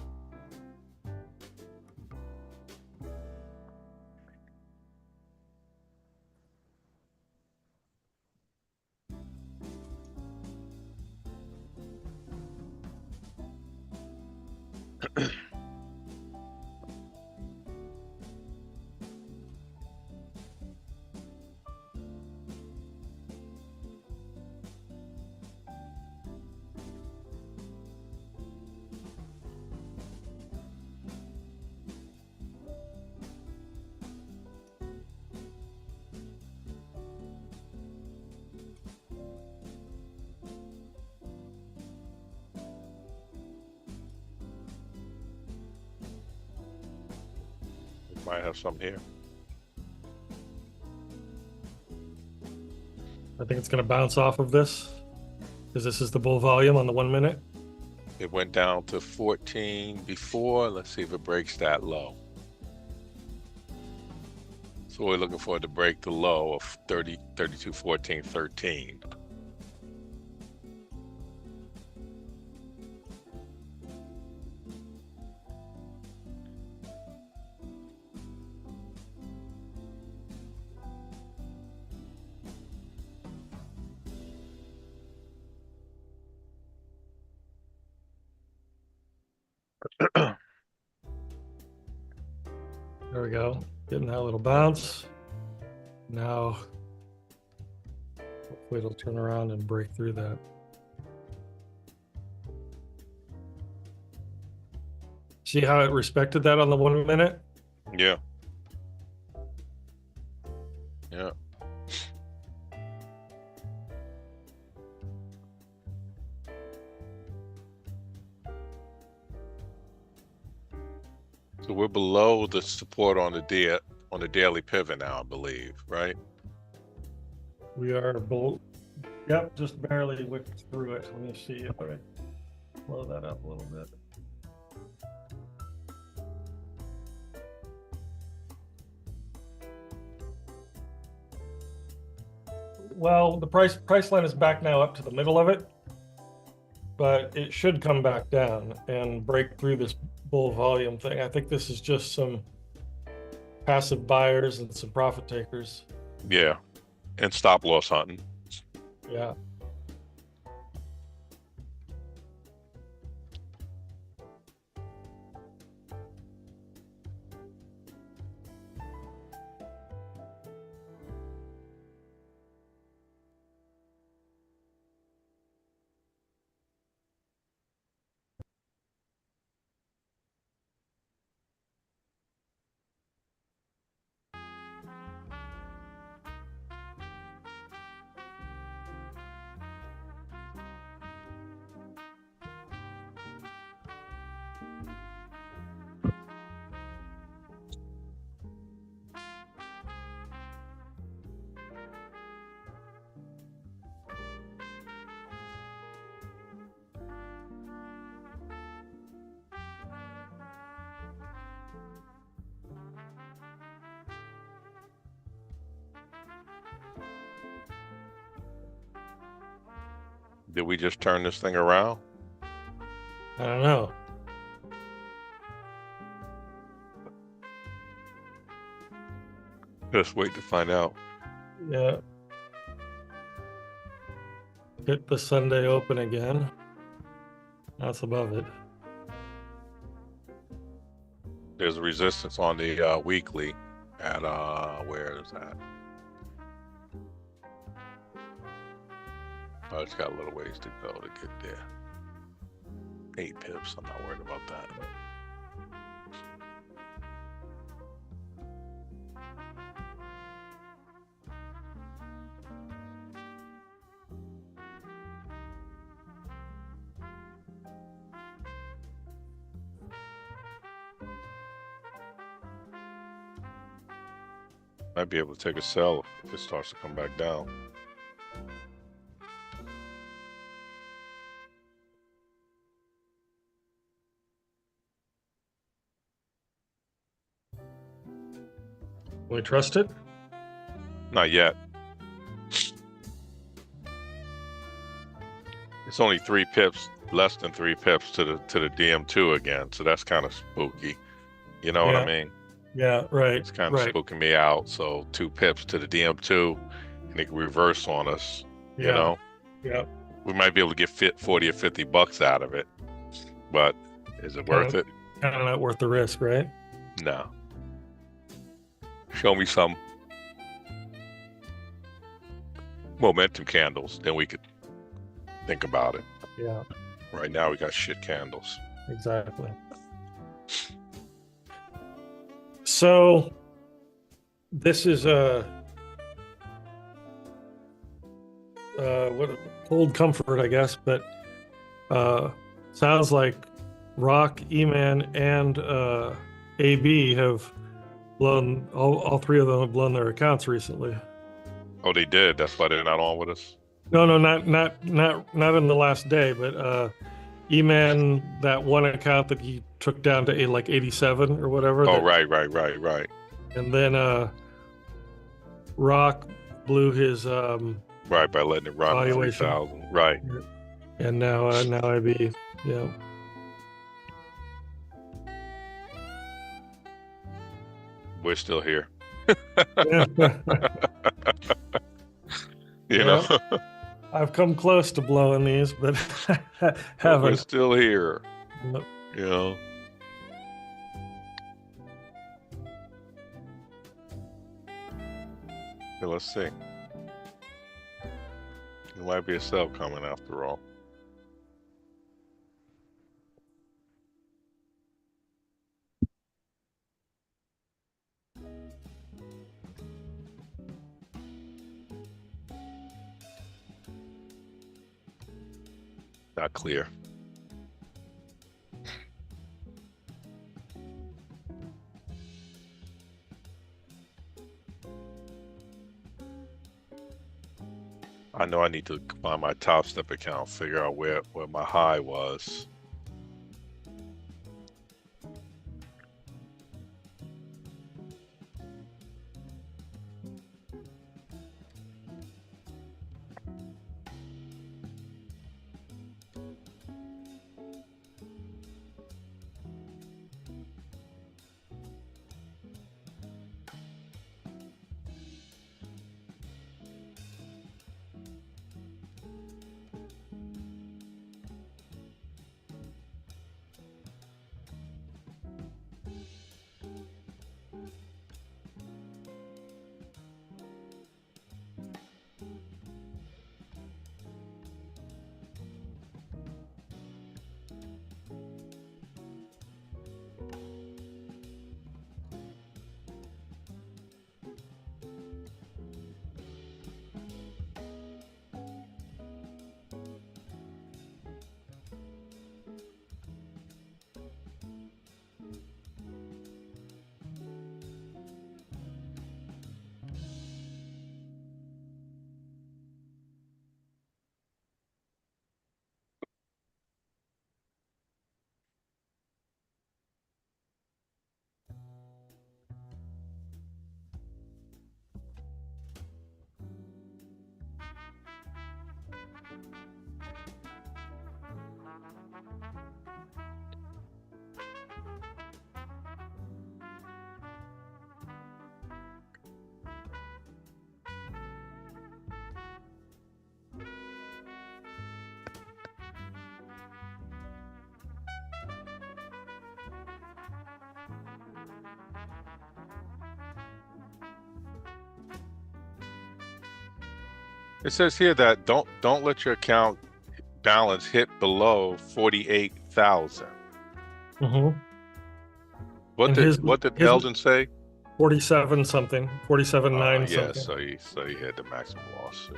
Might have some here. I think it's going to bounce off of this because this is the bull volume on the 1 minute. It went down to 14 before. Let's see if it breaks that low. So we're looking for it to break the low of 30, 32, 14, 13. There we go. Getting that little bounce. Now, hopefully it'll turn around and break through that. See how it respected that on the 1 minute? Yeah. Yeah. So we're below the support on the daily pivot now, I believe, right? We are below. Yep, just barely whipped through it. Let me see if I blow that up a little bit. Well, the price line is back now up to the middle of it, but it should come back down and break through this bull volume thing. I think this is just some passive buyers and some profit takers. Yeah. And stop loss hunting. Yeah. Did we just turn this thing around? I don't know. Just wait to find out. Yeah. Hit the Sunday open again. That's above it. There's a resistance on the weekly at where is that? Oh, it's got a little ways to go to get there. 8 pips. I'm not worried about that. Might be able to take a sell if it starts to come back down. We trust it? Not yet. It's only 3 pips, less than 3 pips to the DM2 again, so that's kind of spooky. You know what I mean? Yeah, right. It's kind of spooking me out. So 2 pips to the DM2, and it can reverse on us. Yeah. You know? Yeah. We might be able to get 40 or 50 bucks out of it, but is it worth it? Kind of not worth the risk, right? No. Show me some momentum candles, then we could think about it. Yeah. Right now we got shit candles. Exactly. So this is what cold comfort, I guess, but sounds like Rock, E-Man, and AB have blown all 3 of them have blown their accounts recently. Oh, they did. That's why they're not on with us. No, not in the last day, but E-Man, that one account that he took down to like 87 or whatever. Oh, right. And then Rock blew his right, by letting it run 3,000. Right. And now IB, yeah. We're still here. Yeah. You know? I've come close to blowing these, but haven't. We're still here. Nope. You know? Okay, let's see. It might be a sell coming after all. Not clear. I know I need to find my Top Step account, figure out where my high was. It says here that don't let your account balance hit below 48,000. Mm-hmm. What did Eldon say? 47 something, 47.9 yeah, something. so he had the maximum loss.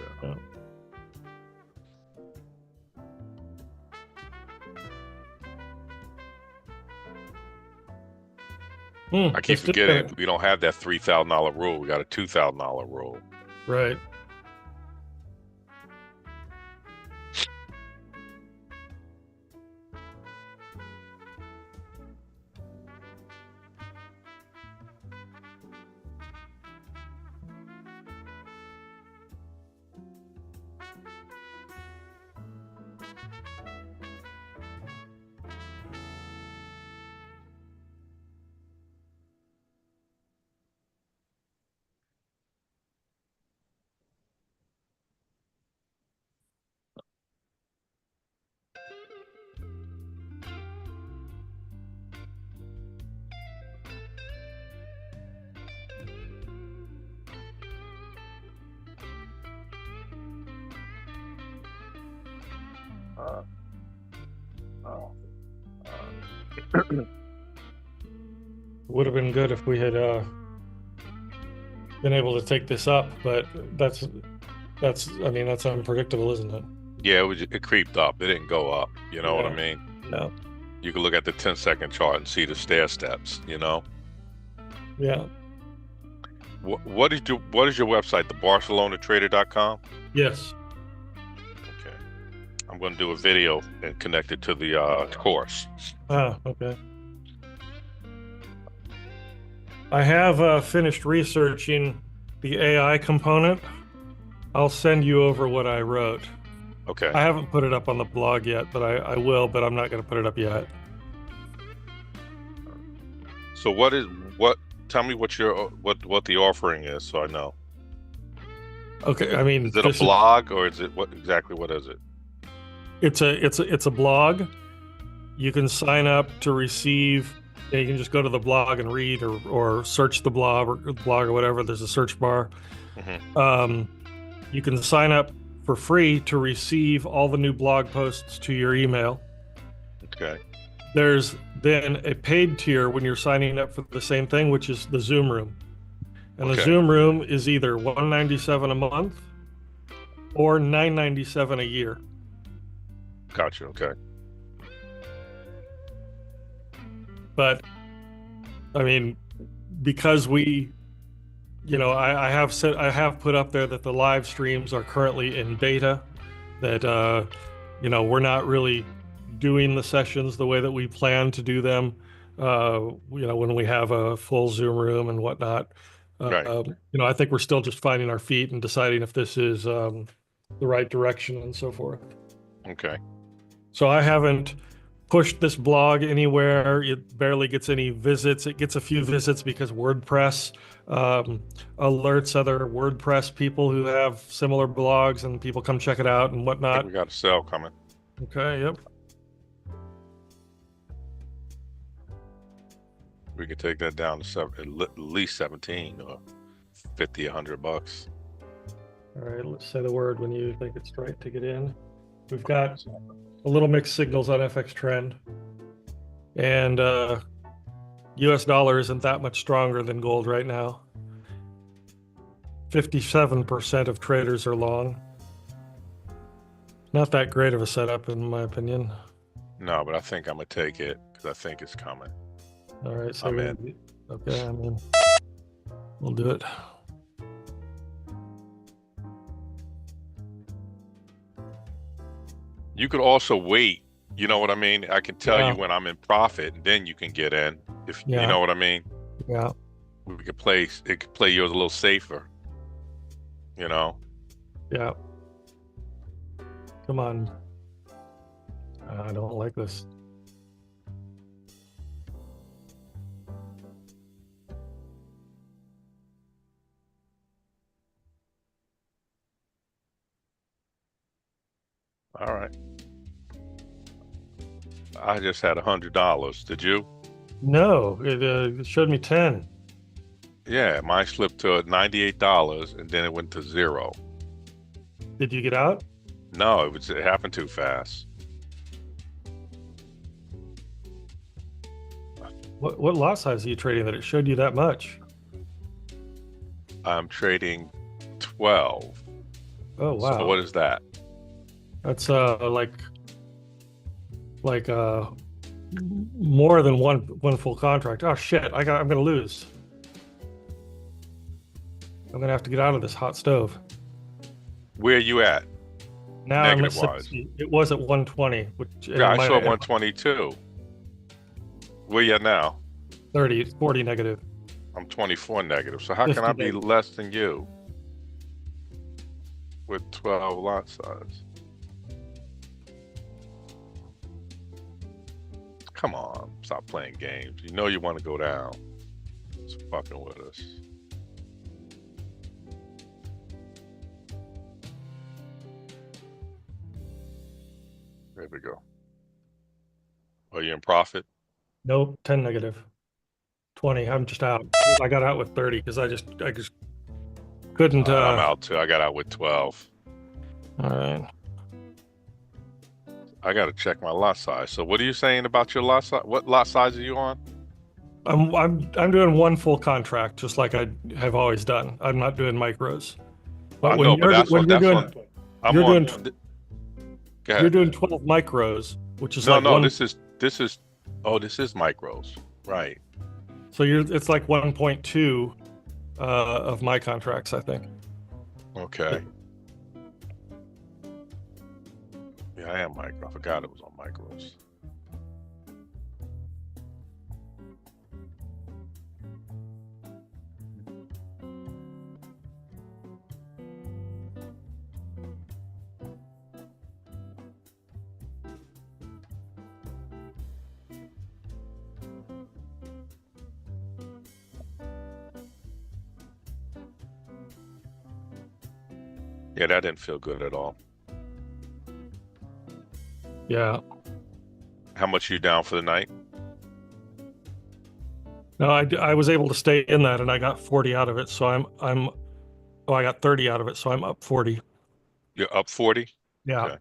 Yeah. I keep forgetting we don't have that $3,000 rule. We got a $2,000 rule. Right. Uh, oh, Would have been good if we had been able to take this up, but that's I mean, that's unpredictable, isn't it? yeah, it creeped up. It didn't go up. You know what I mean? Yeah. You can look at the 10-second chart and see the stair steps. You know. Yeah. What is your website? The BarcelonaTrader.com? Yes. Okay. I'm going to do a video and connect it to the course. Ah, okay. I have finished researching the AI component. I'll send you over what I wrote. Okay. I haven't put it up on the blog yet, but I will, but I'm not going to put it up yet. So tell me what the offering is so I know. Okay, I mean, is it a blog or is it what is it? It's a blog. You can sign up to receive. You can just go to the blog and read, or search the blog or whatever. There's a search bar. Mm-hmm. You can sign up for free to receive all the new blog posts to your email. Okay. There's then a paid tier when you're signing up for the same thing, which is the Zoom room. And the Zoom room is either $197 a month or $997 a year. Gotcha. Okay. But I mean, because I have put up there that the live streams are currently in beta, that we're not really doing the sessions the way that we plan to do them, when we have a full Zoom room and whatnot. Right. I think we're still just finding our feet and deciding if this is the right direction and so forth. Okay. So I haven't pushed this blog anywhere. It barely gets any visits. It gets a few visits because WordPress alerts other WordPress people who have similar blogs, and people come check it out and whatnot. We got a sale coming. Okay, yep. We could take that down to at least 17 or 50, $100. All right, let's say the word when you think it's right to get in. We've got a little mixed signals on FX trend, and US dollar isn't that much stronger than gold right now. 57% of traders are long. Not that great of a setup, in my opinion. No, but I think I'm gonna take it because I think it's coming. All right, so I'm in. Okay, I'm in. We'll do it. You could also wait. You know what I mean? I can tell you when I'm in profit, and then you can get in. If you know what I mean. Yeah. We could play. It could play yours a little safer. You know. Yeah. Come on. I don't like this. All right. I just had $100. Did you? No, it showed me 10. Yeah, mine slipped to $98, and then it went to 0. Did you get out? No, it happened too fast. What lot size are you trading that it showed you that much? I'm trading 12. Oh wow. So what is that? That's like more than one full contract. Oh shit! I'm gonna lose. I'm gonna have to get out of this hot stove. Where are you at? Now I'm at 60. It was at 120, which yeah, I saw 122. Where you at now? 40 negative. I'm 24 negative. So how can I be less than you with 12 lot size? Come on, stop playing games. You know you want to go down. It's fucking with us. There we go. Are you in profit? Nope, 10 negative. 20. I'm just out. I got out with 30 because I just couldn't. I'm out too. I got out with 12. All right. I got to check my lot size. So what are you saying about your lot size? What lot size are you on? I'm doing one full contract, just like I have always done. I'm not doing micros. But I know, but when I'm you're on. doing Go you're ahead. doing 12 micros, which is No, like no, one. this is. Oh, this is micros, right? So it's like 1.2 of my contracts, I think. Okay. Yeah, I am micro. I forgot it was on micros. Yeah, that didn't feel good at all. Yeah. How much you down for the night? No, I was able to stay in that, and I got 40 out of it. So I got 30 out of it. So I'm up 40. You're up 40? Yeah. Okay.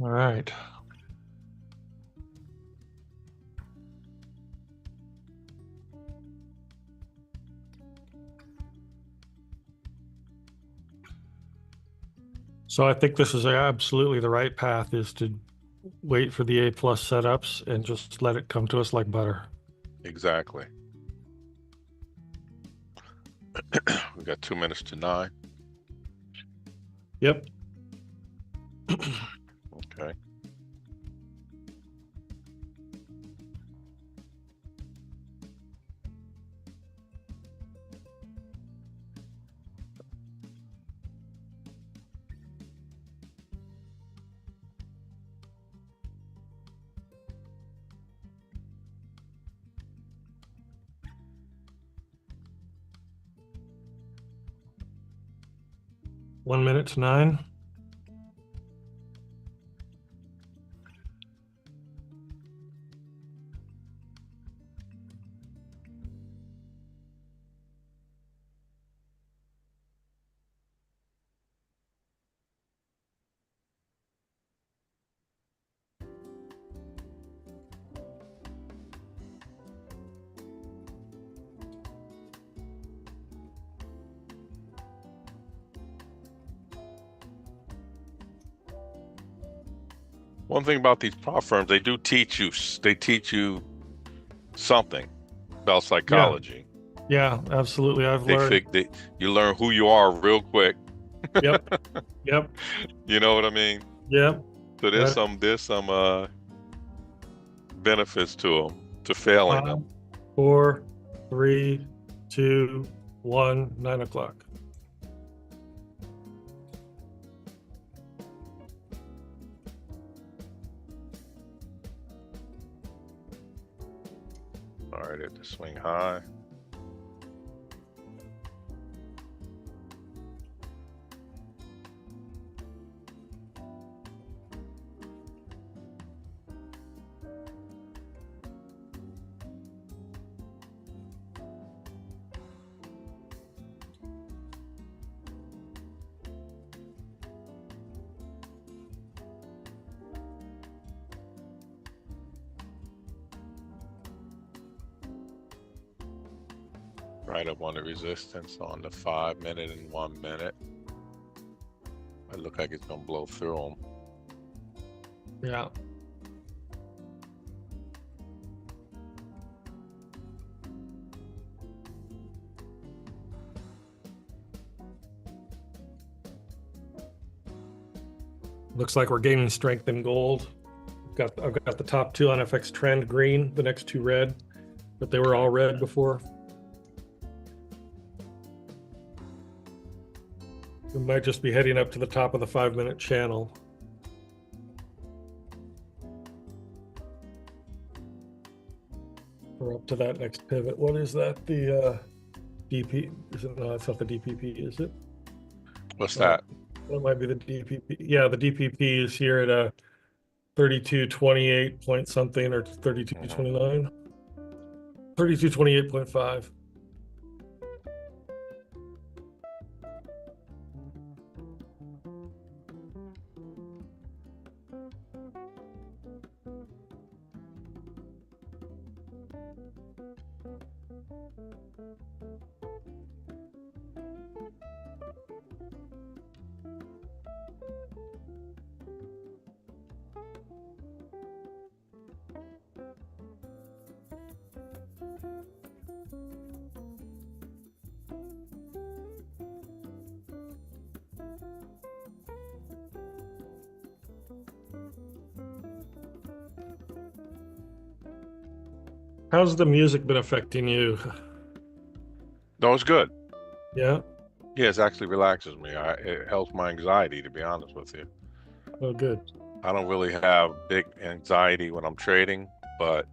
All right. So I think this is absolutely the right path, is to wait for the A+ setups and just let it come to us like butter. Exactly. We got 2 minutes to 9. Yep. Okay. 1 minute to 9. One thing about these prop firms, they teach you something about psychology. Yeah, absolutely. I've learned. You learn who you are real quick. Yep. Yep. You know what I mean? Yep. So there's some benefits to them, to failing them. 4, 3, 2, 1, 9 o'clock. All right, at the swing high. Right up on the resistance on the 5 minute and 1 minute. It look like it's gonna blow through them. Yeah. Looks like we're gaining strength in gold. I've got the top 2 on FX trend green, the next 2 red, but they were all red before. We might just be heading up to the top of the 5 minute channel. We're up to that next pivot. What is that? The DP? Is it? No, it's not the DPP, is it? What's that? That might be the DPP. Yeah, the DPP is here at a 32.28 point something, or 32.29. 32.28.5. How's the music been affecting you? No, it's good. Yeah. Yeah, it actually relaxes me. It helps my anxiety, to be honest with you. Oh, good. I don't really have big anxiety when I'm trading, but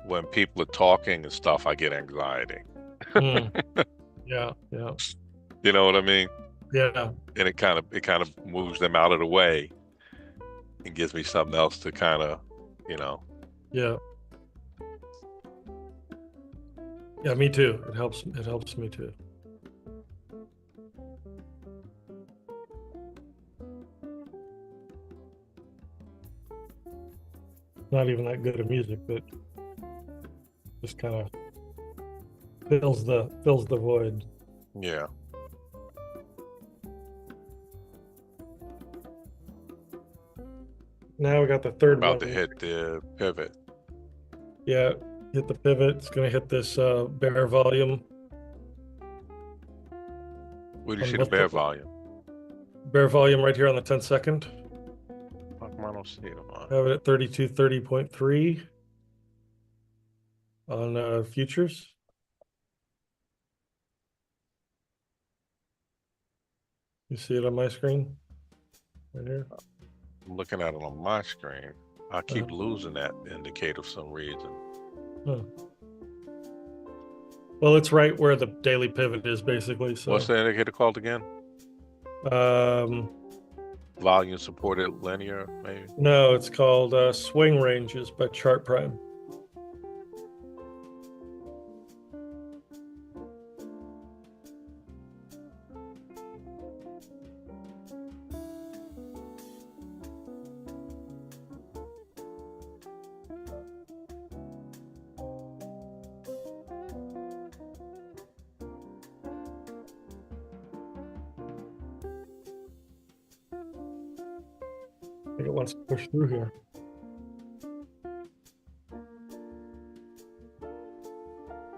when people are talking and stuff, I get anxiety. Yeah, yeah. You know what I mean? Yeah. And it kind of moves them out of the way and gives me something else to kind of, Yeah. Yeah, me too. It helps me too. Not even that good of music, but just kind of fills the void. Yeah. Now we got the third About one. to hit the pivot. Yeah, hit the pivot. It's going to hit this bear volume. Where do you see the bear volume? Bear volume right here on the 10-second. How come I don't see it on? Have it at 32.30.3 on futures. You see it on my screen right here? I'm looking at it on my screen. I keep losing that indicator for some reason. Huh. Well, it's right where the daily pivot is, basically. So what's the indicator called again? Volume supported linear, maybe? No, it's called Swing Ranges by Chart Prime. I think it wants to push through here.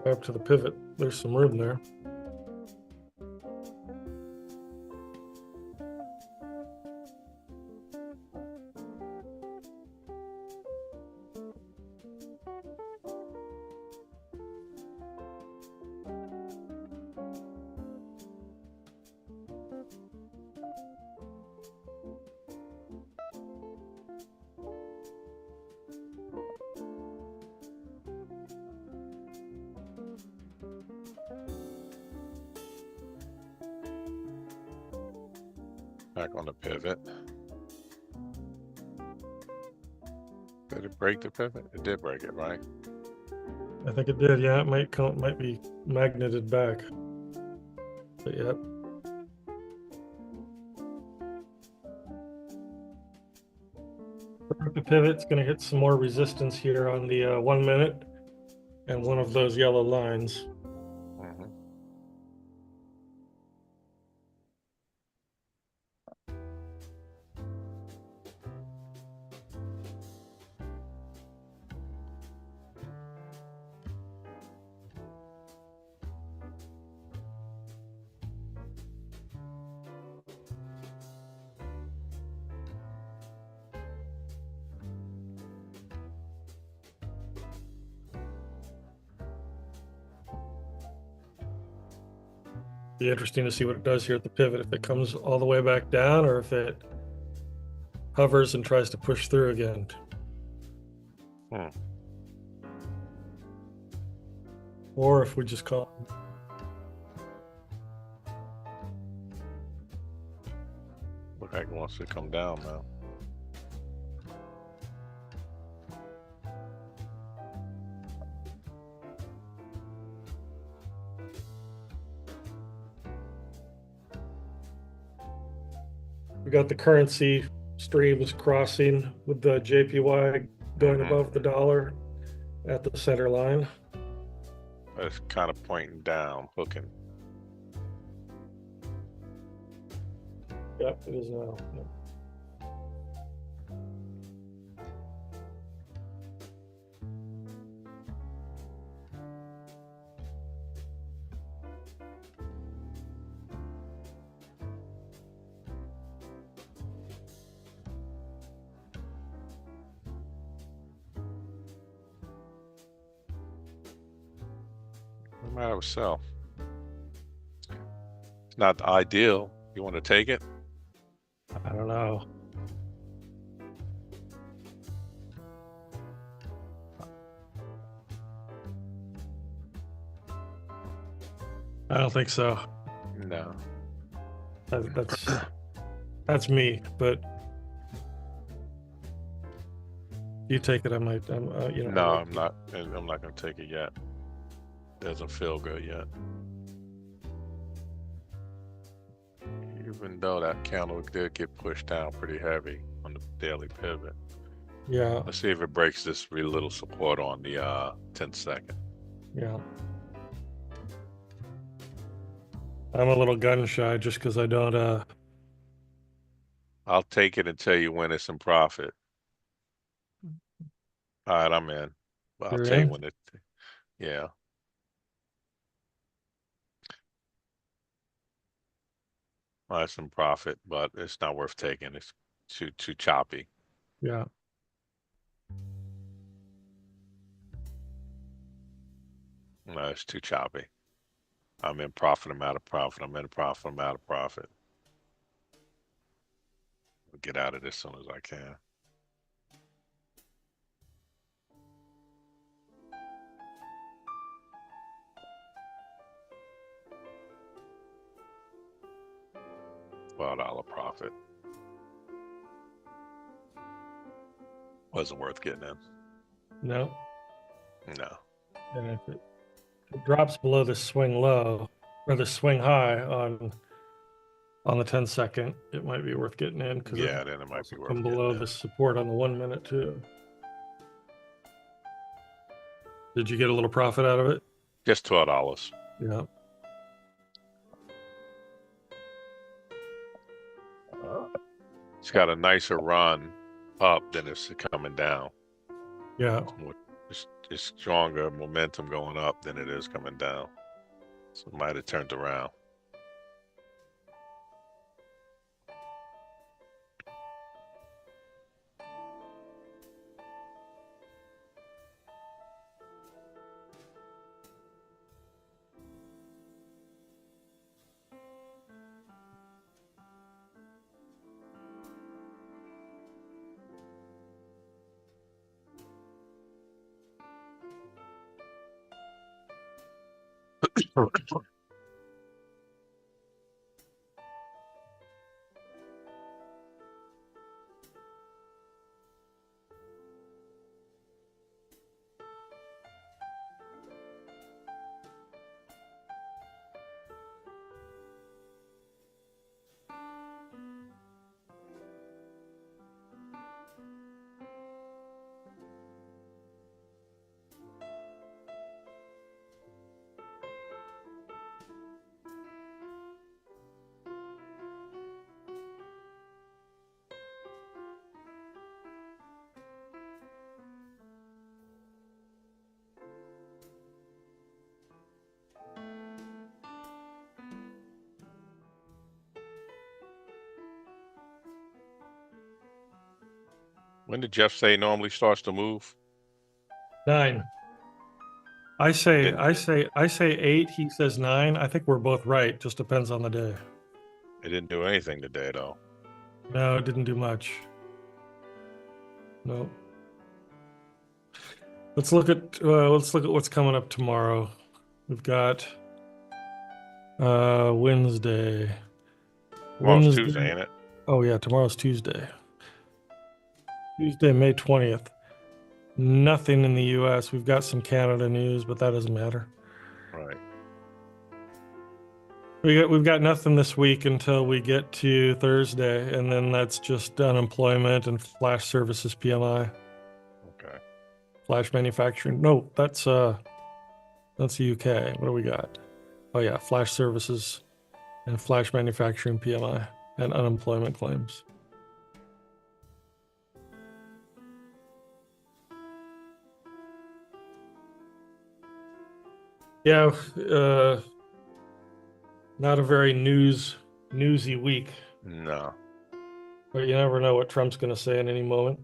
Up to the pivot. There's some room there. Back on the pivot. Did it break the pivot? It did break it, right? I think it did. Yeah, it might be magneted back. But yep. The pivot's going to hit some more resistance here on the 1 minute and one of those yellow lines. Mm-hmm. Be interesting to see what it does here at the pivot, if it comes all the way back down or if it hovers and tries to push through again. Or if we just call it. Look like it wants to come down now. We got the currency streams crossing with the JPY going above the dollar at the center line. It's kind of pointing down, hooking. Yep, it is now. Yep. No matter what, sell. It's not the ideal. You want to take it? I don't know. I don't think so. No. That's me, but you take it. I might. You know. No, I'm not. I'm not going to take it yet. Doesn't feel good yet. Even though that candle did get pushed down pretty heavy on the daily pivot. Yeah. Let's see if it breaks this really little support on the 10-second. Yeah. I'm a little gun shy just because I don't. I'll take it and tell you when it's in profit. All right, I'm in. Well, I'll You're tell you in? when it. Yeah. Well, it's in profit, but it's not worth taking. It's too choppy. Yeah. No, it's too choppy. I'm in profit, I'm out of profit. I'm in profit, I'm out of profit. I'll get out of this as soon as I can. $12 profit. Wasn't worth getting in. No. No. And if it drops below the swing low or the swing high on the 10-second, it might be worth getting in because Yeah, then it might be worth come getting below in. the support on the 1 minute too. Did you get a little profit out of it? Just $12. Yeah. It's got a nicer run up than it's coming down. Yeah. It's stronger momentum going up than it is coming down. So it might have turned around. When did Jeff say normally starts to move? 9. I say 8. He says 9. I think we're both right. Just depends on the day. It didn't do anything today, though. No, it didn't do much. No. Let's look at what's coming up tomorrow. We've got Wednesday. Tomorrow's Tuesday, ain't it? Oh yeah, tomorrow's Tuesday. Tuesday, May 20th. Nothing in the US. We've got some Canada news, but that doesn't matter. Right. We've got nothing this week until we get to Thursday, and then that's just unemployment and flash services PMI. Okay. Flash manufacturing. No, that's the UK. What do we got? Oh yeah, flash services and flash manufacturing PMI and unemployment claims. Yeah, not a very newsy week. No. But you never know what Trump's going to say in any moment.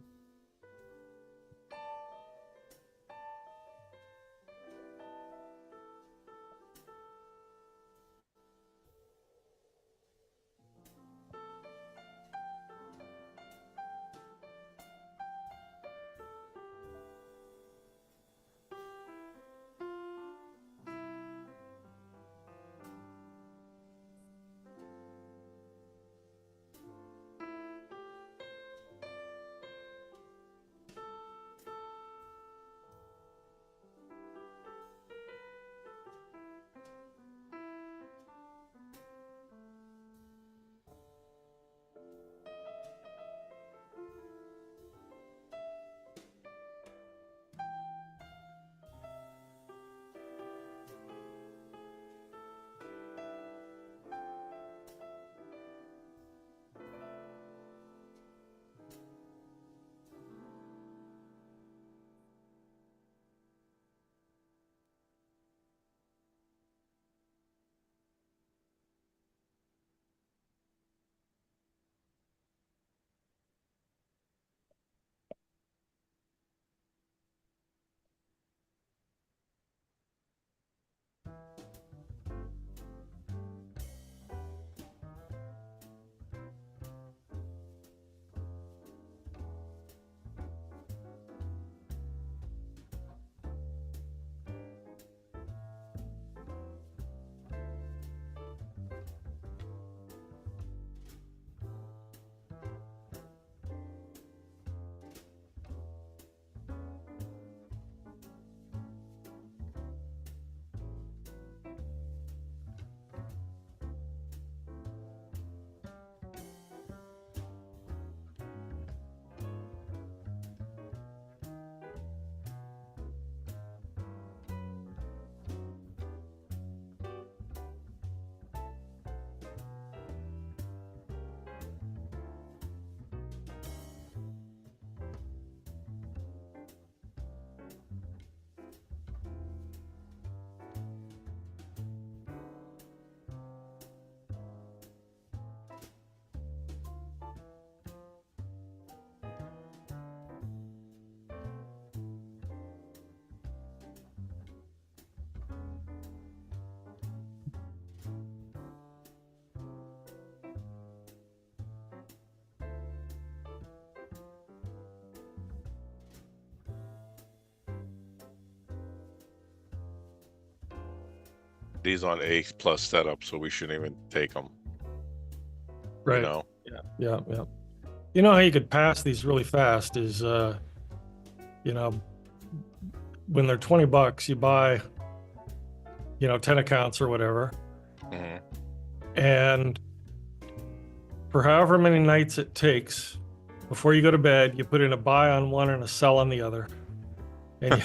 these on A plus setup, so we shouldn't even take them. Right. You know? Yeah. You know how you could pass these really fast is, you know, when they're $20, you buy, 10 accounts or whatever. Mhm. And for however many nights it takes before you go to bed, you put in a buy on one and a sell on the other. And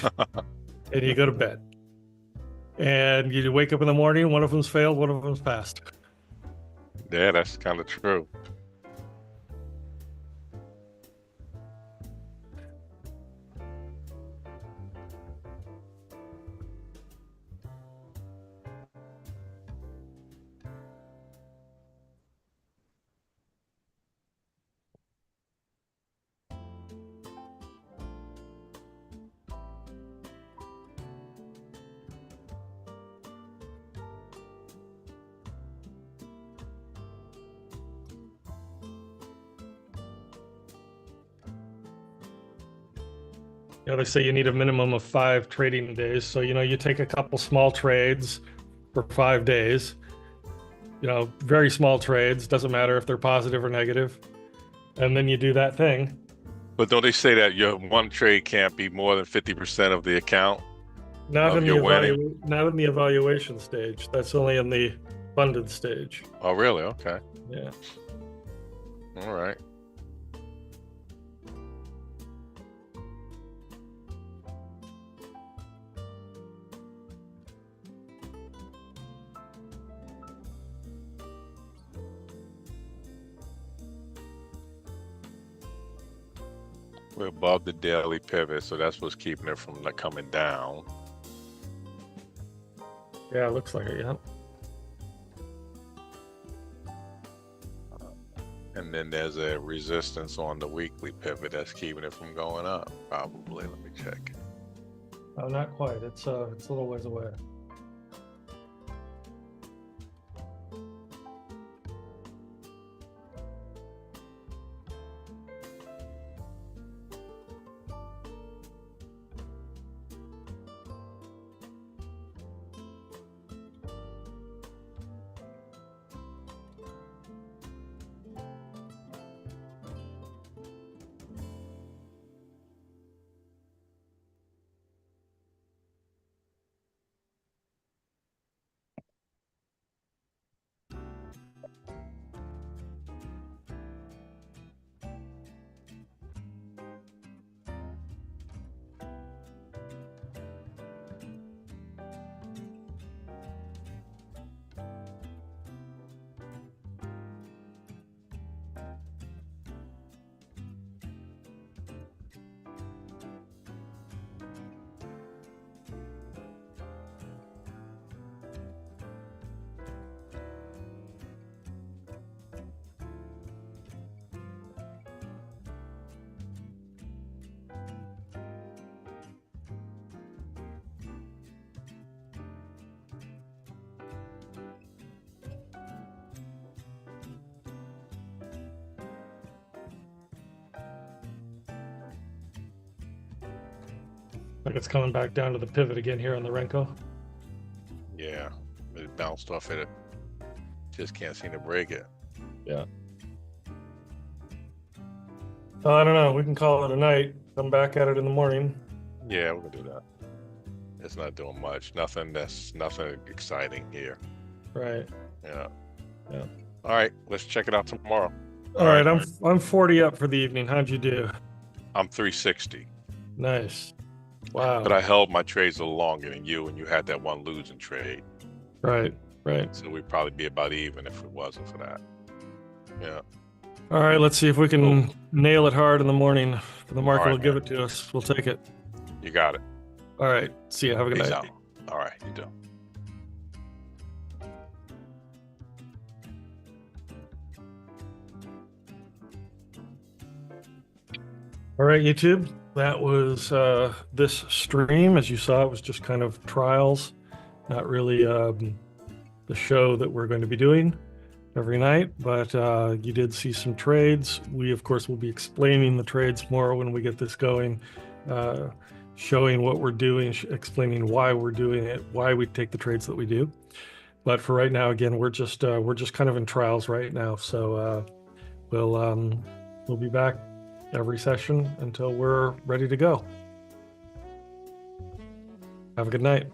you go to bed. And you wake up in the morning, one of them's failed, one of them's passed. Yeah, that's kind of true. They say you need a minimum of 5 trading days. So, you take a couple small trades for 5 days, very small trades, doesn't matter if they're positive or negative. And then you do that thing. But don't they say that your one trade can't be more than 50% of the account? Not in winning? not in the evaluation stage. That's only in the funded stage. Oh, really? Okay. Yeah. All right. We're above the daily pivot, so that's what's keeping it from coming down. Yeah, it looks like it, yeah. And then there's a resistance on the weekly pivot that's keeping it from going up, probably. Let me check. Oh, not quite. It's a little ways away. Like it's coming back down to the pivot again here on the Renko. Yeah, it bounced off it. Just can't seem to break it. Yeah. Well, I don't know. We can call it a night. Come back at it in the morning. Yeah, we're gonna do that. It's not doing much. Nothing exciting here. Right. Yeah. Yeah. All right, let's check it out tomorrow. All right, I'm 40 up for the evening. How'd you do? I'm 360. Nice. Wow. But I held my trades a little longer than you, and you had that one losing trade. Right. So we'd probably be about even if it wasn't for that. Yeah. All right, let's see if we can nail it hard in the morning. The market will give it to us. We'll take it. You got it. All right. See you. Have a good Peace night. out. All right, you do. All right, YouTube. That was this stream. As you saw, it was just kind of trials, not really the show that we're going to be doing every night, but you did see some trades. We, of course, will be explaining the trades more when we get this going. showing what we're doing, explaining why we're doing it, why we take the trades that we do. But for right now, again, we're just kind of in trials right now. So we'll be back every session until we're ready to go. Have a good night.